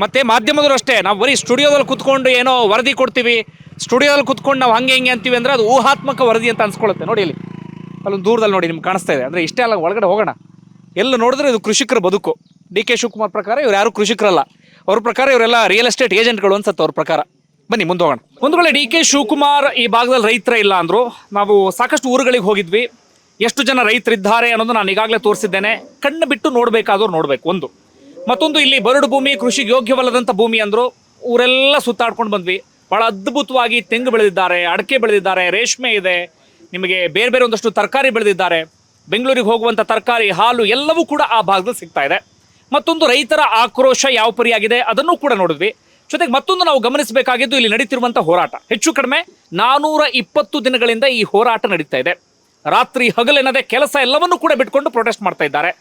ಮತ್ತೆ ಮಾಧ್ಯಮದವರು ಅಷ್ಟೇ, ನಾವು ಬರೀ ಸ್ಟುಡಿಯೋದಲ್ಲಿ ಕೂತ್ಕೊಂಡು ಏನೋ ವರದಿ ಕೊಡ್ತೀವಿ, ಸ್ಟುಡಿಯೋದಲ್ಲಿ ಕೂತ್ಕೊಂಡು ನಾವು ಹಂಗೆ ಹಿಂಗೆ ಅಂತೀವಿ ಅಂದ್ರೆ ಅದು ಊಹಾತ್ಮಕ ವರದಿ ಅಂತ ಅನ್ಸ್ಕೊಳ್ಳುತ್ತೆ. ನೋಡಿ ಇಲ್ಲಿ ಅಲ್ಲೊಂದು ದೂರದಲ್ಲಿ ನೋಡಿ ನಿಮ್ಗೆ ಕಾಣಿಸ್ತಾ ಇದೆ. ಅಂದರೆ ಇಷ್ಟೇ ಅಲ್ಲ, ಒಳಗಡೆ ಹೋಗೋಣ. ಎಲ್ಲ ನೋಡಿದ್ರೆ ಇದು ಕೃಷಿಕರ ಬದುಕು. DK ಶಿವಕುಮಾರ್ ಪ್ರಕಾರ ಇವ್ರು ಯಾರು ಕೃಷಿಕರಲ್ಲ. ಅವ್ರ ಪ್ರಕಾರ ಇವರೆಲ್ಲ ರಿಯಲ್ ಎಸ್ಟೇಟ್ ಏಜೆಂಟ್ಗಳು ಅನ್ಸುತ್ತೆ ಅವ್ರ ಪ್ರಕಾರ. ಬನ್ನಿ ಮುಂದೆ ಹೋಗೋಣ. ಒಂದು ವೇಳೆ DK ಶಿವಕುಮಾರ್ ಈ ಭಾಗದಲ್ಲಿ ರೈತರೇ ಇಲ್ಲ ಅಂದ್ರು, ನಾವು ಸಾಕಷ್ಟು ಊರುಗಳಿಗೆ ಹೋಗಿದ್ವಿ. ಎಷ್ಟು ಜನ ರೈತರಿದ್ದಾರೆ ಅನ್ನೋದು ನಾನು ಈಗಾಗಲೇ ತೋರಿಸಿದ್ದೇನೆ. ಕಣ್ಣು ಬಿಟ್ಟು ನೋಡಬೇಕಾದವ್ರು ನೋಡ್ಬೇಕು. ಒಂದು ಮತ್ತೊಂದು, ಇಲ್ಲಿ ಬರಡು ಭೂಮಿ, ಕೃಷಿಗೆ ಯೋಗ್ಯವಲ್ಲದಂಥ ಭೂಮಿ ಅಂದ್ರು. ಊರೆಲ್ಲ ಸುತ್ತಾಡ್ಕೊಂಡು ಬಂದ್ವಿ. ಬಹಳ ಅದ್ಭುತವಾಗಿ ತೆಂಗು ಬೆಳೆದಿದ್ದಾರೆ, ಅಡಕೆ ಬೆಳೆದಿದ್ದಾರೆ, ರೇಷ್ಮೆ ಇದೆ, ನಿಮಗೆ ಬೇರೆ ಬೇರೆ ಒಂದಷ್ಟು ತರಕಾರಿ ಬೆಳೆದಿದ್ದಾರೆ. ಬೆಂಗಳೂರಿಗೆ ಹೋಗುವಂಥ ತರಕಾರಿ, ಹಾಲು ಎಲ್ಲವೂ ಕೂಡ ಆ ಭಾಗದಲ್ಲಿ ಸಿಗ್ತಾ ಇದೆ. ಮತ್ತೊಂದು, ರೈತರ ಆಕ್ರೋಶ ಯಾವ ಪರಿಯಾಗಿದೆ ಅದನ್ನು ಕೂಡ ನೋಡಿದ್ವಿ. ಜೊತೆಗೆ ಮತ್ತೊಂದು ನಾವು ಗಮನಿಸಬೇಕಾಗಿದ್ದು, ಇಲ್ಲಿ ನಡೀತಿರುವಂಥ ಹೋರಾಟ ಹೆಚ್ಚು ಕಡಿಮೆ 420 ದಿನಗಳಿಂದ ಈ ಹೋರಾಟ ನಡೀತಾ ಇದೆ. ರಾತ್ರಿ ಹಗಲೆನ್ನದೆ ಕೆಲಸ ಎಲ್ಲವನ್ನೂ ಕೂಡ ಬಿಟ್ಕೊಂಡು ಪ್ರೊಟೆಸ್ಟ್ ಮಾಡ್ತಾ ಇದ್ದಾರೆ.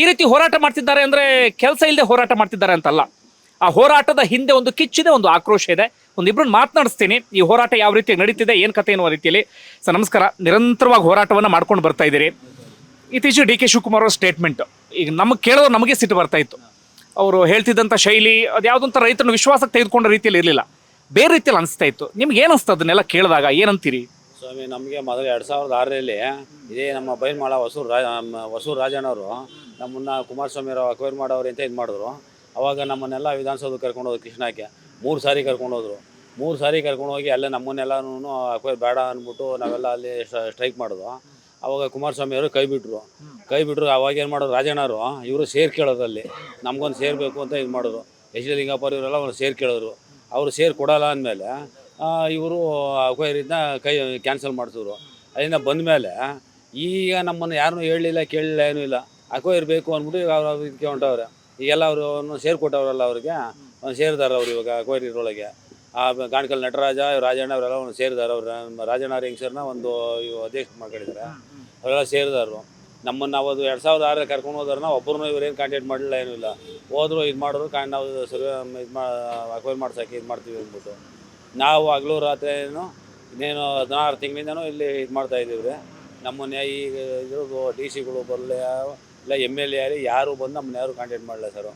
ಈ ರೀತಿ ಹೋರಾಟ ಮಾಡ್ತಿದ್ದಾರೆ ಅಂದರೆ ಕೆಲಸ ಇಲ್ಲದೆ ಹೋರಾಟ ಮಾಡ್ತಿದ್ದಾರೆ ಅಂತಲ್ಲ. ಆ ಹೋರಾಟದ ಹಿಂದೆ ಒಂದು ಕಿಚ್ಚಿದೆ, ಒಂದು ಆಕ್ರೋಶ ಇದೆ. ಒಂದಿಬ್ಬರನ್ನ ಮಾತನಾಡಿಸ್ತೀನಿ. ಈ ಹೋರಾಟ ಯಾವ ರೀತಿ ನಡೀತಿದೆ, ಏನು ಕತೆ ಎನ್ನುವ ರೀತಿಯಲ್ಲಿ. ಸರ್ ನಮಸ್ಕಾರ. ನಿರಂತರವಾಗಿ ಹೋರಾಟವನ್ನು ಮಾಡ್ಕೊಂಡು ಬರ್ತಾ ಇದ್ದೀರಿ. ಇತ್ತೀಚೆಗೆ DK ಶಿವಕುಮಾರ್ ಅವ್ರ ಸ್ಟೇಟ್ಮೆಂಟ್ ಈಗ ನಮಗೆ ಕೇಳೋದು ನಮಗೆ ಸಿಟ್ಟು ಬರ್ತಾ ಇತ್ತು. ಅವರು ಹೇಳ್ತಿದ್ದಂಥ ಶೈಲಿ ಅದು ಯಾವುದಂತ ರೈತರನ್ನು ವಿಶ್ವಾಸಕ್ಕೆ ತೆಗೆದುಕೊಂಡ ರೀತಿಯಲ್ಲಿ ಇರಲಿಲ್ಲ, ಬೇರೆ ರೀತಿಯಲ್ಲಿ ಅನಿಸ್ತಾ ಇತ್ತು. ನಿಮ್ಗೆ ಏನು ಅನಿಸ್ತು ಅದನ್ನೆಲ್ಲ ಕೇಳಿದಾಗ? ಏನಂತೀರಿ ಸ್ವಾಮಿ? ನಮಗೆ ಮೊದಲು 2006ರಲ್ಲಿ ಇದೇ ನಮ್ಮ ಬೈಲ್ಮಾಳ ಹೊಸೂರು ರಾಜಣ್ಣವರು ನಮ್ಮನ್ನು ಕುಮಾರಸ್ವಾಮಿಯವರು ಅಕ್ವೈರ್ ಮಾಡೋರು ಅಂತ ಇದು ಮಾಡಿದ್ರು. ಅವಾಗ ನಮ್ಮನ್ನೆಲ್ಲ ವಿಧಾನಸೌಧಕ್ಕೆ ಕರ್ಕೊಂಡು ಹೋದ್ರು. ಕೃಷ್ಣಕ್ಕೆ 3 ಸಾರಿ ಕರ್ಕೊಂಡು ಹೋದ್ರು. 3 ಸಾರಿ ಕರ್ಕೊಂಡು ಹೋಗಿ ಅಲ್ಲೇ ನಮ್ಮನ್ನೆಲ್ಲನೂ ಅಕ್ವೈರ್ ಬೇಡ ಅಂದ್ಬಿಟ್ಟು ನಾವೆಲ್ಲ ಅಲ್ಲಿ ಸ್ಟ್ರೈಕ್ ಮಾಡಿದ್ವು. ಅವಾಗ ಕುಮಾರಸ್ವಾಮಿಯವರು ಕೈ ಬಿಟ್ಟರು. ಅವಾಗ ಏನು ಮಾಡೋರು ರಾಜಣ್ಣವರು, ಇವರು ಸೇರ್ ಕೇಳೋದಲ್ಲಿ ನಮಗೊಂದು ಸೇರಬೇಕು ಅಂತ ಇದು ಮಾಡಿದ್ರು. H ಡಿ ಲಿಂಗಪ್ಪ ಇವರೆಲ್ಲ ಒಂದು ಸೇರ್ ಕೇಳಿದ್ರು. ಅವರು ಸೇರ್ ಕೊಡಲ್ಲ ಅಂದಮೇಲೆ ಇವರು ಅಕ್ವೈರಿಂದ ಕ್ಯಾನ್ಸಲ್ ಮಾಡಿಸಿದ್ರು. ಅಲ್ಲಿಂದ ಬಂದಮೇಲೆ ಈಗ ನಮ್ಮನ್ನು ಯಾರನ್ನೂ ಹೇಳಲಿಲ್ಲ, ಕೇಳಲಿಲ್ಲ, ಏನೂ ಇಲ್ಲ. ಅಕ್ವೈರ್ ಬೇಕು ಅಂದ್ಬಿಟ್ಟು ಈಗ ಅವ್ರು ಇದಕ್ಕೆ ಹೊಂಟವ್ರೆ. ಈಗೆಲ್ಲ ಅವರು ಸೇರ್ ಕೊಟ್ಟವರಲ್ಲ, ಅವ್ರಿಗೆ ಒಂದು ಸೇರಿದಾರೆ ಅವ್ರು ಇವಾಗ ಅಕ್ವೈರ್ ಇದ್ರೊಳಗೆ. ಗಾಣಕಲ್ ನಟರಾಜ, ರಾಜಣ್ಣ ಅವರೆಲ್ಲ ಒಂದು ಸೇರಿದಾರೆ. ಅವ್ರು ರಾಜಣ್ಣ ಹೆಂಗಸರನ್ನ ಒಂದು ಅಧ್ಯಕ್ಷ ಮಾಡ್ಕೊಂಡಿದ್ದಾರೆ. ಅವರೆಲ್ಲ ಸೇರಿದಾರು. ನಮ್ಮನ್ನು ಅವತ್ತು 2006 ಕರ್ಕೊಂಡು ಹೋದ್ರನ್ನ ಒಬ್ಬರನ್ನೂ ಇವರೇನು ಕಾಂಟ್ಯಾಕ್ಟ್ ಮಾಡಲಿಲ್ಲ, ಏನೂ ಇಲ್ಲ. ಹೋದ್ರು ಇದು ಮಾಡಿದ್ರು, ನಾವು ಸರ್ವೆ ಅಕ್ವೈರ್ ಮಾಡ್ಸೋಕ್ಕೆ ಇದು ಮಾಡ್ತೀವಿ ಅಂದ್ಬಿಟ್ಟು ನಾವು ಹಗಲು ರಾತ್ರಿ ಇನ್ನೇನು 16 ತಿಂಗಳಿಂದನೂ ಇಲ್ಲಿ ಇದು ಮಾಡ್ತಾಯಿದ್ದೀವಿ ರೀ. ನಮ್ಮನ್ನು ಈಗ ಇದ್ರದ್ದು DC ಬರಲಿ ಇಲ್ಲ MLA ಯಾರು ಬಂದು ನಮ್ಮನ್ನ ಯಾರು ಕಾಂಟ್ಯಾಕ್ಟ್ ಮಾಡಲ್ಲ ಸರ್.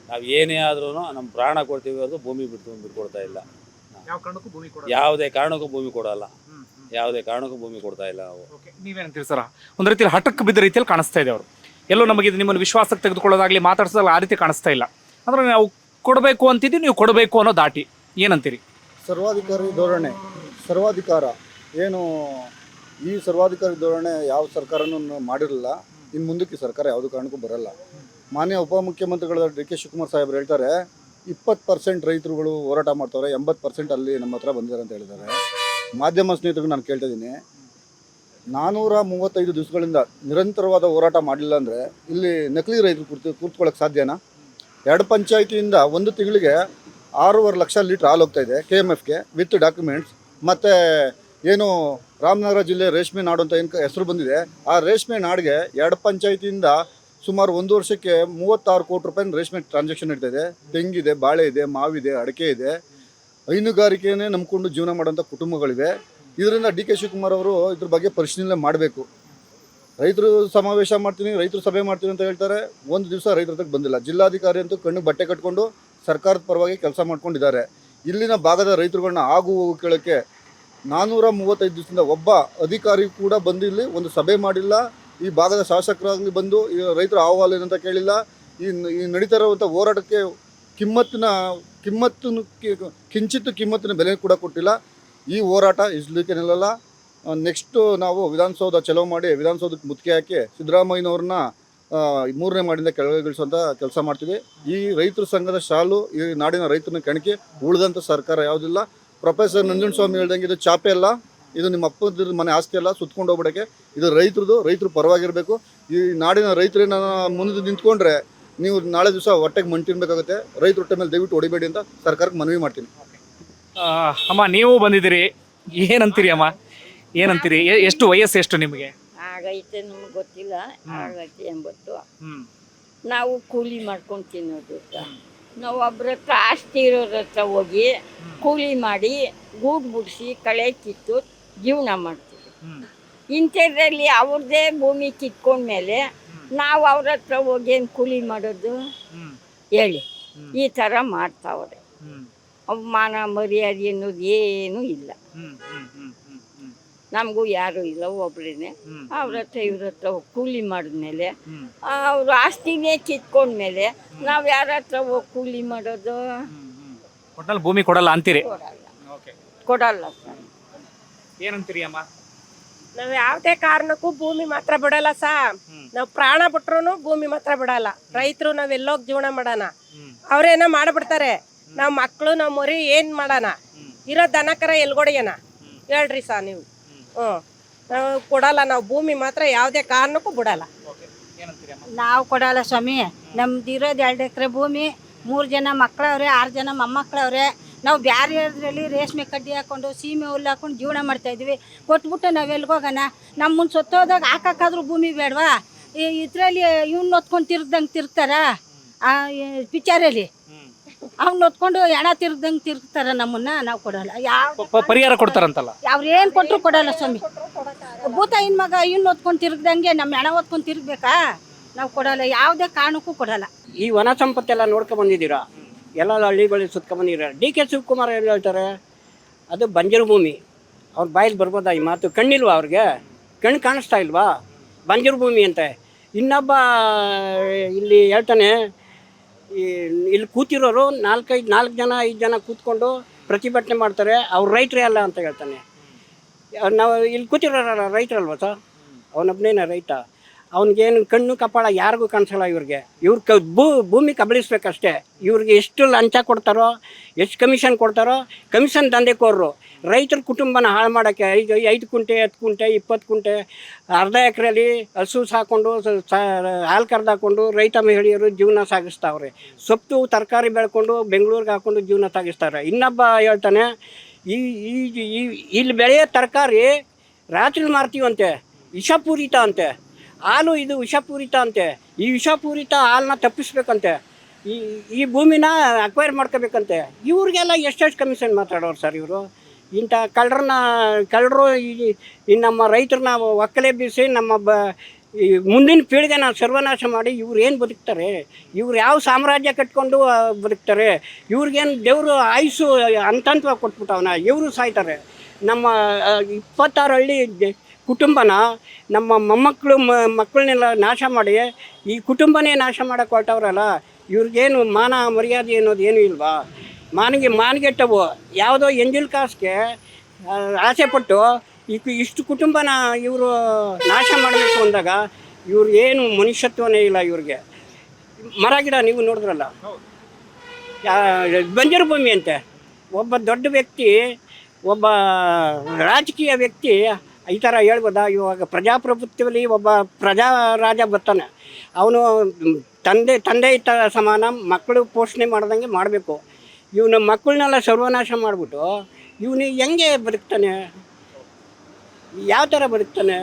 ನಾವು ಏನೇ ಆದ್ರೂ ನಮ್ಮ ಪ್ರಾಣ ಕೊಡ್ತೀವಿ, ಅದು ಭೂಮಿ ಬಿಟ್ಕೊಡ್ತಾ ಇಲ್ಲ. ಯಾವುದೇ ಕಾರಣಕ್ಕೂ ಭೂಮಿ ಕೊಡಲ್ಲ, ಯಾವುದೇ ಕಾರಣಕ್ಕೂ ಭೂಮಿ ಕೊಡ್ತಾ ಇಲ್ಲ ನಾವು. ನೀವೇನಂತೀರಿ ಸರ್? ಒಂದು ರೀತಿಯಲ್ಲಿ ಹಠಕ್ಕೆ ಬಿದ್ದ ರೀತಿಯಲ್ಲಿ ಕಾಣಿಸ್ತಾ ಇದೆ ಅವರು. ಎಲ್ಲೋ ನಮಗೆ ನಿಮ್ಮನ್ನು ವಿಶ್ವಾಸಕ್ಕೆ ತೆಗೆದುಕೊಳ್ಳೋದಾಗಲಿ ಮಾತಾಡ್ಸೋದಾಗಲಿ ಆ ರೀತಿ ಕಾಣಿಸ್ತಾ ಇಲ್ಲ. ಅಂದ್ರೆ ನಾವು ಕೊಡಬೇಕು ಅಂತಿದ್ದೀವಿ, ನೀವು ಕೊಡಬೇಕು ಅನ್ನೋ ದಾಟಿ. ಏನಂತೀರಿ? ಸರ್ವಾಧಿಕಾರಿ ಧೋರಣೆ, ಸರ್ವಾಧಿಕಾರ ಏನು ಈ ಸರ್ವಾಧಿಕಾರಿ ಧೋರಣೆ ಯಾವ ಸರ್ಕಾರನೂ ಮಾಡಿರಲಿಲ್ಲ. ಇನ್ನು ಮುಂದಕ್ಕೆ ಸರ್ಕಾರ ಯಾವುದೇ ಕಾರಣಕ್ಕೂ ಬರಲ್ಲ. ಮಾನ್ಯ ಉಪಮುಖ್ಯಮಂತ್ರಿಗಳ DK ಶಿವಕುಮಾರ್ ಸಾಹೇಬ್ರು ಹೇಳ್ತಾರೆ 20% ರೈತರುಗಳು ಹೋರಾಟ ಮಾಡ್ತಾರೆ, 80% ಅಲ್ಲಿ ನಮ್ಮ ಹತ್ರ ಬಂದಿದ್ದಾರೆ ಅಂತ ಹೇಳಿದ್ದಾರೆ. ಮಾಧ್ಯಮ ಸ್ನೇಹಿತರಿಗೆ ನಾನು ಕೇಳ್ತಾ ಇದ್ದೀನಿ, 435 ದಿವಸಗಳಿಂದ ನಿರಂತರವಾದ ಹೋರಾಟ ಮಾಡಲಿಲ್ಲ ಅಂದರೆ ಇಲ್ಲಿ ನಕಲಿ ರೈತರು ಕೂತ್ಕೊಳ್ಳೋಕ್ಕೆ ಸಾಧ್ಯನಾ? 2 ಪಂಚಾಯಿತಿಯಿಂದ 1 ತಿಂಗಳಿಗೆ 6.5 ಲಕ್ಷ ಲೀಟ್ರ್ ಹಾಲು ಹೋಗ್ತಾಯಿದೆ KMFಗೆ ವಿತ್ ಡಾಕ್ಯುಮೆಂಟ್ಸ್. ಮತ್ತು ಏನು ರಾಮನಗರ ಜಿಲ್ಲೆ ರೇಷ್ಮೆ ನಾಡು ಅಂತ ಏನು ಹೆಸರು ಬಂದಿದೆ, ಆ ರೇಷ್ಮೆ ನಾಡಿಗೆ 2 ಪಂಚಾಯಿತಿಯಿಂದ ಸುಮಾರು 1 ವರ್ಷಕ್ಕೆ 36 ಕೋಟಿ ರೂಪಾಯಿ ರೇಷ್ಮೆ ಟ್ರಾನ್ಸಾಕ್ಷನ್ ನಡೀತಾಯಿದೆ. ತೆಂಗಿದೆ, ಬಾಳೆ ಇದೆ, ಮಾವಿದೆ, ಅಡಿಕೆ ಇದೆ. ಹೈನುಗಾರಿಕೆಯೇ ನಂಬಿಕೊಂಡು ಜೀವನ ಮಾಡೋಂಥ ಕುಟುಂಬಗಳಿವೆ. ಇದರಿಂದ DK ಶಿವಕುಮಾರ್ ಅವರು ಇದ್ರ ಬಗ್ಗೆ ಪರಿಶೀಲನೆ ಮಾಡಬೇಕು. ರೈತರು ಸಮಾವೇಶ ಮಾಡ್ತೀನಿ, ರೈತರು ಸಭೆ ಮಾಡ್ತೀನಿ ಅಂತ ಹೇಳ್ತಾರೆ. ಒಂದು ದಿವಸ ರೈತರ ಹತ್ರಕ್ಕೆ ಬಂದಿಲ್ಲ. ಜಿಲ್ಲಾಧಿಕಾರಿ ಅಂತೂ ಕಣ್ಣಿಗೆ ಬಟ್ಟೆ ಕಟ್ಕೊಂಡು ಸರ್ಕಾರದ ಪರವಾಗಿ ಕೆಲಸ ಮಾಡ್ಕೊಂಡಿದ್ದಾರೆ. ಇಲ್ಲಿನ ಭಾಗದ ರೈತರುಗಳನ್ನ ಆಗು ಹೋಗು ಕೇಳೋಕ್ಕೆ 435 ದಿವಸದಿಂದ ಒಬ್ಬ ಅಧಿಕಾರಿ ಕೂಡ ಬಂದು ಇಲ್ಲಿ ಒಂದು ಸಭೆ ಮಾಡಿಲ್ಲ. ಈ ಭಾಗದ ಶಾಸಕರಾಗಲಿ ಬಂದು ಈ ರೈತರ ಅಹವಾಲು ಏನಂತ ಕೇಳಿಲ್ಲ. ಈ ನಡೀತಾ ಇರುವಂಥ ಹೋರಾಟಕ್ಕೆ ಕಿಂಚಿತ್ತು ಕಿಮ್ಮತ್ತಿನ ಬೆಲೆ ಕೂಡ ಕೊಟ್ಟಿಲ್ಲ. ಈ ಹೋರಾಟ ಇಸ್ಲಿಕ್ಕೆ ನಿಲ್ಲಲ್ಲ. ನೆಕ್ಸ್ಟು ನಾವು ವಿಧಾನಸೌಧ ಚಲೋ ಮಾಡಿ ವಿಧಾನಸೌಧಕ್ಕೆ ಮುತ್ತಿಗೆ ಹಾಕಿ ಸಿದ್ದರಾಮಯ್ಯನವ್ರನ್ನ 3ನೇ ಮಾಡಿಂದ ಕೆಳಗಿಳಿಸುವಂಥ ಕೆಲಸ ಮಾಡ್ತೀವಿ. ಈ ರೈತರ ಸಂಘದ ಶಾಲು ಈ ನಾಡಿನ ರೈತರನ್ನ ಕೆಣಕಿ ಉಳಿದಂಥ ಸರ್ಕಾರ ಯಾವುದಿಲ್ಲ. ಪ್ರೊಫೆಸರ್ ನಂಜುಂಡಸ್ವಾಮಿ ಹೇಳ್ದಂಗೆ ಇದು ಚಾಪೆ ಅಲ್ಲ, ಇದು ನಿಮ್ಮ ಅಪ್ಪದ ಮನೆ ಆಸ್ತಿ ಅಲ್ಲ ಸುತ್ಕೊಂಡು ಹೋಗ್ಬಿಡೋಕ್ಕೆ. ಇದು ರೈತರದು, ರೈತರು ಪರವಾಗಿರಬೇಕು. ಈ ನಾಡಿನ ರೈತರನ್ನ ಮುಂದೆ ನಿಂತ್ಕೊಂಡ್ರೆ ನೀವು ನಾಳೆ ದಿವಸ ಹೊಟ್ಟೆಗೆ ಮಣ್ಣು ತಿನ್ಬೇಕಾಗುತ್ತೆ. ರೈತರ ಹೊಟ್ಟೆ ಮೇಲೆ ದಯವಿಟ್ಟು ಹೊಡಿಬೇಡಿ ಅಂತ ಸರ್ಕಾರಕ್ಕೆ ಮನವಿ ಮಾಡ್ತೀನಿ. ಅಮ್ಮ ನೀವು ಬಂದಿದ್ದೀರಿ, ಏನಂತೀರಿ ಅಮ್ಮ, ಏನಂತೀರಿ? ಎಷ್ಟು ವಯಸ್ಸು ಎಷ್ಟು ನಿಮಗೆ? ಆಗೈತೆ ನಮ್ಗೆ ಗೊತ್ತಿಲ್ಲ, ಆಗೈತೆ ಎಂಬತ್ತು. ನಾವು ಕೂಲಿ ಮಾಡ್ಕೊಂಡು ತಿನ್ನೋದು ಸರ್. ನಾವು ಒಬ್ರ ಹತ್ರ ಆಸ್ತಿ ಇರೋರ ಹತ್ರ ಹೋಗಿ ಕೂಲಿ ಮಾಡಿ ಗೂಡು ಬಿಡಿಸಿ ಕಳೆ ಕಿತ್ತು ಜೀವನ ಮಾಡ್ತೀವಿ. ಇಂಥದ್ರಲ್ಲಿ ಅವ್ರದ್ದೇ ಭೂಮಿ ಕಿತ್ಕೊಂಡ್ಮೇಲೆ ನಾವು ಅವ್ರ ಹತ್ರ ಹೋಗಿ ಏನು ಕೂಲಿ ಮಾಡೋದು ಹೇಳಿ? ಈ ಥರ ಮಾಡ್ತಾವ್ರೆ. ಅವಮಾನ ಮರ್ಯಾದೆ ಅನ್ನೋದು ಏನೂ ಇಲ್ಲ. ನಮಗೂ ಯಾರು ಇಲ್ಲ, ಒಬ್ರೇನೆ. ಅವ್ರ ಹತ್ರ ಇವ್ರ ಹತ್ರ ಕೂಲಿ ಮಾಡಿದ್ಮೇಲೆ ಅವ್ರ ಆಸ್ತಿನೇ ಕಿತ್ಕೊಂಡ್ಮೇಲೆ ನಾವು ಯಾರ ಹತ್ರ ಹೋಗಿ ಕೂಲಿ ಮಾಡೋದು? ಒಟ್ನಲ್ಲಿ ಭೂಮಿ ಕೊಡಲ್ಲ ಅಂತೀರಿ? ಕೊಡಲ್ಲ ಸರ್. ಏನಂತೀರಿ ಅಮ್ಮ? ನಾವ್ ಯಾವುದೇ ಕಾರಣಕ್ಕೂ ಭೂಮಿ ಮಾತ್ರ ಬಿಡಲ್ಲ ಸಾ. ನಾವ್ ಪ್ರಾಣ ಬಿಟ್ರು ಭೂಮಿ ಮಾತ್ರ ಬಿಡಲ್ಲ. ರೈತರು ನಾವೆಲ್ಲೋಗಿ ಜೀವನ ಮಾಡೋಣ, ಅವ್ರೇನೋ ಮಾಡ್ಬಿಡ್ತಾರೆ. ನಾವ್ ಮಕ್ಳು ನಾವ್ ಮರಿ ಏನ್ ಮಾಡೋಣ? ಇರೋ ದನಕರ ಎಲ್ಗೊಡೆಯನ ಹೇಳ್ರಿ ಸಾ ನೀವು. ನಾವು ಕೊಡಲ್ಲ, ನಾವು ಭೂಮಿ ಮಾತ್ರ ಯಾವುದೇ ಕಾರಣಕ್ಕೂ ಬಿಡಲ್ಲ. ನಾವು ಕೊಡಲ್ಲ ಸ್ವಾಮಿ. ನಮ್ದು ಇರೋದು 2 ಎಕರೆ ಭೂಮಿ, 3 ಜನ ಮಕ್ಕಳವ್ರೆ, 6 ಜನ ಮೊಮ್ಮಕ್ಕಳವ್ರೆ. ನಾವು ಬ್ಯಾರೆದ್ರಲ್ಲಿ ರೇಷ್ಮೆ ಕಡ್ಡಿ ಹಾಕೊಂಡು ಸೀಮೆ ಹುಲ್ಲು ಹಾಕೊಂಡು ಜೀವನ ಮಾಡ್ತಾ ಇದ್ವಿ. ಕೊಟ್ಬಿಟ್ಟು ನಾವೆಲ್ಗೋಗೋಣ? ನಮ್ಮ ಮುಂದೆ ಸತ್ತೋದಾಗ ಹಾಕಾದ್ರೂ ಭೂಮಿ ಬೇಡವಾ? ಇದರಲ್ಲಿ ಇವ್ನ ಹೊತ್ಕೊಂಡು ತಿರ್ಗ್ದಂಗೆ ತಿರ್ಗ್ತಾರ ಪಿಕ್ಚರಲ್ಲಿ. ಅವ್ನ ಹೊತ್ಕೊಂಡು ಹೆಣ ತಿರ್ಗ್ದಂಗೆ ತಿರ್ಗ್ತಾರ ನಮ್ಮನ್ನ. ನಾವು ಕೊಡಲ್ಲ. ಯಾವ ಪರಿಹಾರ ಕೊಡ್ತಾರಂತಲ್ಲ? ಅವ್ರೇನು ಕೊಟ್ಟರು ಕೊಡಲ್ಲ ಸ್ವಾಮಿ. ಭೂತ ಇನ್ ಮಗ ಇವ್ನ ಹೊತ್ಕೊಂಡು ತಿರ್ಗ್ದಂಗೆ ನಮ್ಮ ಹೆಣ ಹೊತ್ಕೊಂಡು ತಿರ್ಗ್ಬೇಕಾ? ನಾವು ಕೊಡಲ್ಲ, ಯಾವುದೇ ಕಾರಣಕ್ಕೂ ಕೊಡಲ್ಲ. ಈ ವನ ಸಂಪತ್ತೆಲ್ಲ ನೋಡ್ಕೊ ಬಂದಿದ್ದೀರಾ, ಎಲ್ಲ ಹಳ್ಳಿಗಳಿಗೆ ಸುತ್ಕೊ ಬಂದಿದ್ದೀರಾ. ಡಿ.ಕೆ. ಶಿವಕುಮಾರ್ ಏನು ಹೇಳ್ತಾರೆ? ಅದು ಬಂಜರು ಭೂಮಿ. ಅವ್ರ ಬಾಯಲ್ಲಿ ಬರ್ಬೋದಾ ಈ ಮಾತು? ಕಣ್ಣಿಲ್ವಾ ಅವ್ರಿಗೆ? ಕಣ್ಣು ಕಾಣಿಸ್ತಾ ಇಲ್ವಾ? ಬಂಜರು ಭೂಮಿ ಅಂತೆ. ಇನ್ನೊಬ್ಬ ಇಲ್ಲಿ ಹೇಳ್ತಾನೆ, ಇಲ್ಲಿ ಕೂತಿರೋರು 4 ಜನ 5 ಜನ ಕೂತ್ಕೊಂಡು ಪ್ರತಿಭಟನೆ ಮಾಡ್ತಾರೆ, ಅವ್ರು ರೈತರೇ ಅಲ್ಲ ಅಂತ ಹೇಳ್ತಾನೆ. ನಾವು ಇಲ್ಲಿ ಕೂತಿರೋ ರೈತರಲ್ವ ಸರ್? ಅವನೊಬ್ಬನೇನ ರೈತ? ಅವ್ನಿಗೇನು ಕಣ್ಣು ಕಪಾಳ ಯಾರಿಗೂ ಕಾಣಿಸಲ್ಲ. ಇವ್ರಿಗೆ ಭೂಮಿ ಕಬಳಿಸ್ಬೇಕಷ್ಟೇ. ಇವ್ರಿಗೆ ಎಷ್ಟು ಲಂಚ ಕೊಡ್ತಾರೋ, ಎಷ್ಟು ಕಮಿಷನ್ ಕೊಡ್ತಾರೋ, ಕಮಿಷನ್ ದಂಧೆಕೋರರು. ರೈತರ ಕುಟುಂಬನ ಹಾಳು ಮಾಡೋಕ್ಕೆ 5 ಕುಂಟೆ 10 ಕುಂಟೆ 20 ಕುಂಟೆ ಅರ್ಧ ಎಕರೆಯಲ್ಲಿ ಹಸು ಸಾಕೊಂಡು ಹಾಲು ಕರೆದಾಕೊಂಡು ರೈತ ಮಹಿಳೆಯರು ಜೀವನ ಸಾಗಿಸ್ತಾವ್ರೆ. ಸೊಪ್ಪು ತರಕಾರಿ ಬೆಳ್ಕೊಂಡು ಬೆಂಗಳೂರಿಗೆ ಹಾಕ್ಕೊಂಡು ಜೀವನ ಸಾಗಿಸ್ತಾರೆ. ಇನ್ನೊಬ್ಬ ಹೇಳ್ತಾನೆ, ಇಲ್ಲಿ ಬೆಳೆಯೋ ತರಕಾರಿ ರಾತ್ರಿ ಮಾರ್ತೀವಂತೆ, ವಿಷಪೂರಿತ ಅಂತೆ. ಹಾಲು ಇದು ವಿಷಪೂರಿತ ಅಂತೆ. ಈ ವಿಷಪೂರಿತ ಹಾಲನ್ನ ತಪ್ಪಿಸ್ಬೇಕಂತೆ. ಈ ಭೂಮಿನ ಅಕ್ವೈರ್ ಮಾಡ್ಕೋಬೇಕಂತೆ. ಇವ್ರಿಗೆಲ್ಲ ಎಷ್ಟೆಷ್ಟು ಕಮಿಷನ್ ಮಾತಾಡೋರು ಸರ್ ಇವರು? ಇಂಥ ಕಳ್ಳರು ಈ ನಮ್ಮ ರೈತರನ್ನ ಒಕ್ಕಲೆ ಬೀಸಿ ನಮ್ಮ ಈ ಮುಂದಿನ ಪೀಳಿಗೆನ ಸರ್ವನಾಶ ಮಾಡಿ ಇವ್ರು ಏನು ಬದುಕ್ತಾರೆ? ಇವ್ರು ಯಾವ ಸಾಮ್ರಾಜ್ಯ ಕಟ್ಕೊಂಡು ಬದುಕ್ತಾರೆ? ಇವ್ರಿಗೇನು ದೇವರು ಆಯುಸ್ಸು ಅಂತಂತವಾಗಿ ಕೊಟ್ಬಿಟ್ಟವನ? ಇವರು ಸಾಯ್ತಾರೆ. ನಮ್ಮ 26 ಹಳ್ಳಿ ಕುಟುಂಬನ, ನಮ್ಮ ಮಕ್ಕಳನ್ನೆಲ್ಲ ನಾಶ ಮಾಡಿ ಈ ಕುಟುಂಬನೇ ನಾಶ ಮಾಡೋಕೆ ಹೊರಟವ್ರಲ್ಲ. ಇವ್ರಿಗೇನು ಮಾನ ಮರ್ಯಾದೆ ಅನ್ನೋದು ಏನೂ ಇಲ್ವಾ? ಮಾನಗೆಟ್ಟವು ಯಾವುದೋ ಎಂಜಿಲ್ ಕಾಸ್ಗೆ ಆಸೆಪಟ್ಟು ಇಷ್ಟು ಕುಟುಂಬನ ಇವರು ನಾಶ ಮಾಡಬೇಕು ಅಂದಾಗ ಏನು ಮನುಷ್ಯತ್ವನೇ ಇಲ್ಲ ಇವ್ರಿಗೆ. ಮರ ಗಿಡ ನೀವು ನೋಡಿದ್ರಲ್ಲ, ಬಂಜರು ಭೂಮಿ ಅಂತೆ. ಒಬ್ಬ ದೊಡ್ಡ ವ್ಯಕ್ತಿ, ಒಬ್ಬ ರಾಜಕೀಯ ವ್ಯಕ್ತಿ ಈ ಥರ ಹೇಳ್ಬೋದಾ? ಇವಾಗ ಪ್ರಜಾಪ್ರಭುತ್ವದಲ್ಲಿ ಒಬ್ಬ ಪ್ರಜಾ ರಾಜ ಬರ್ತಾನೆ. ಅವನು ತಂದೆ ಸಮಾನ ಮಕ್ಕಳು ಪೋಷಣೆ ಮಾಡ್ದಂಗೆ ಮಾಡಬೇಕು. ಇವನ ಮಕ್ಕಳನ್ನೆಲ್ಲ ಸರ್ವನಾಶ ಮಾಡಿಬಿಟ್ಟು ಇವನು ಹೆಂಗೆ ಬದುಕ್ತಾನೆ? ಯಾವ ಥರ ಬದುಕ್ತಾನೆ?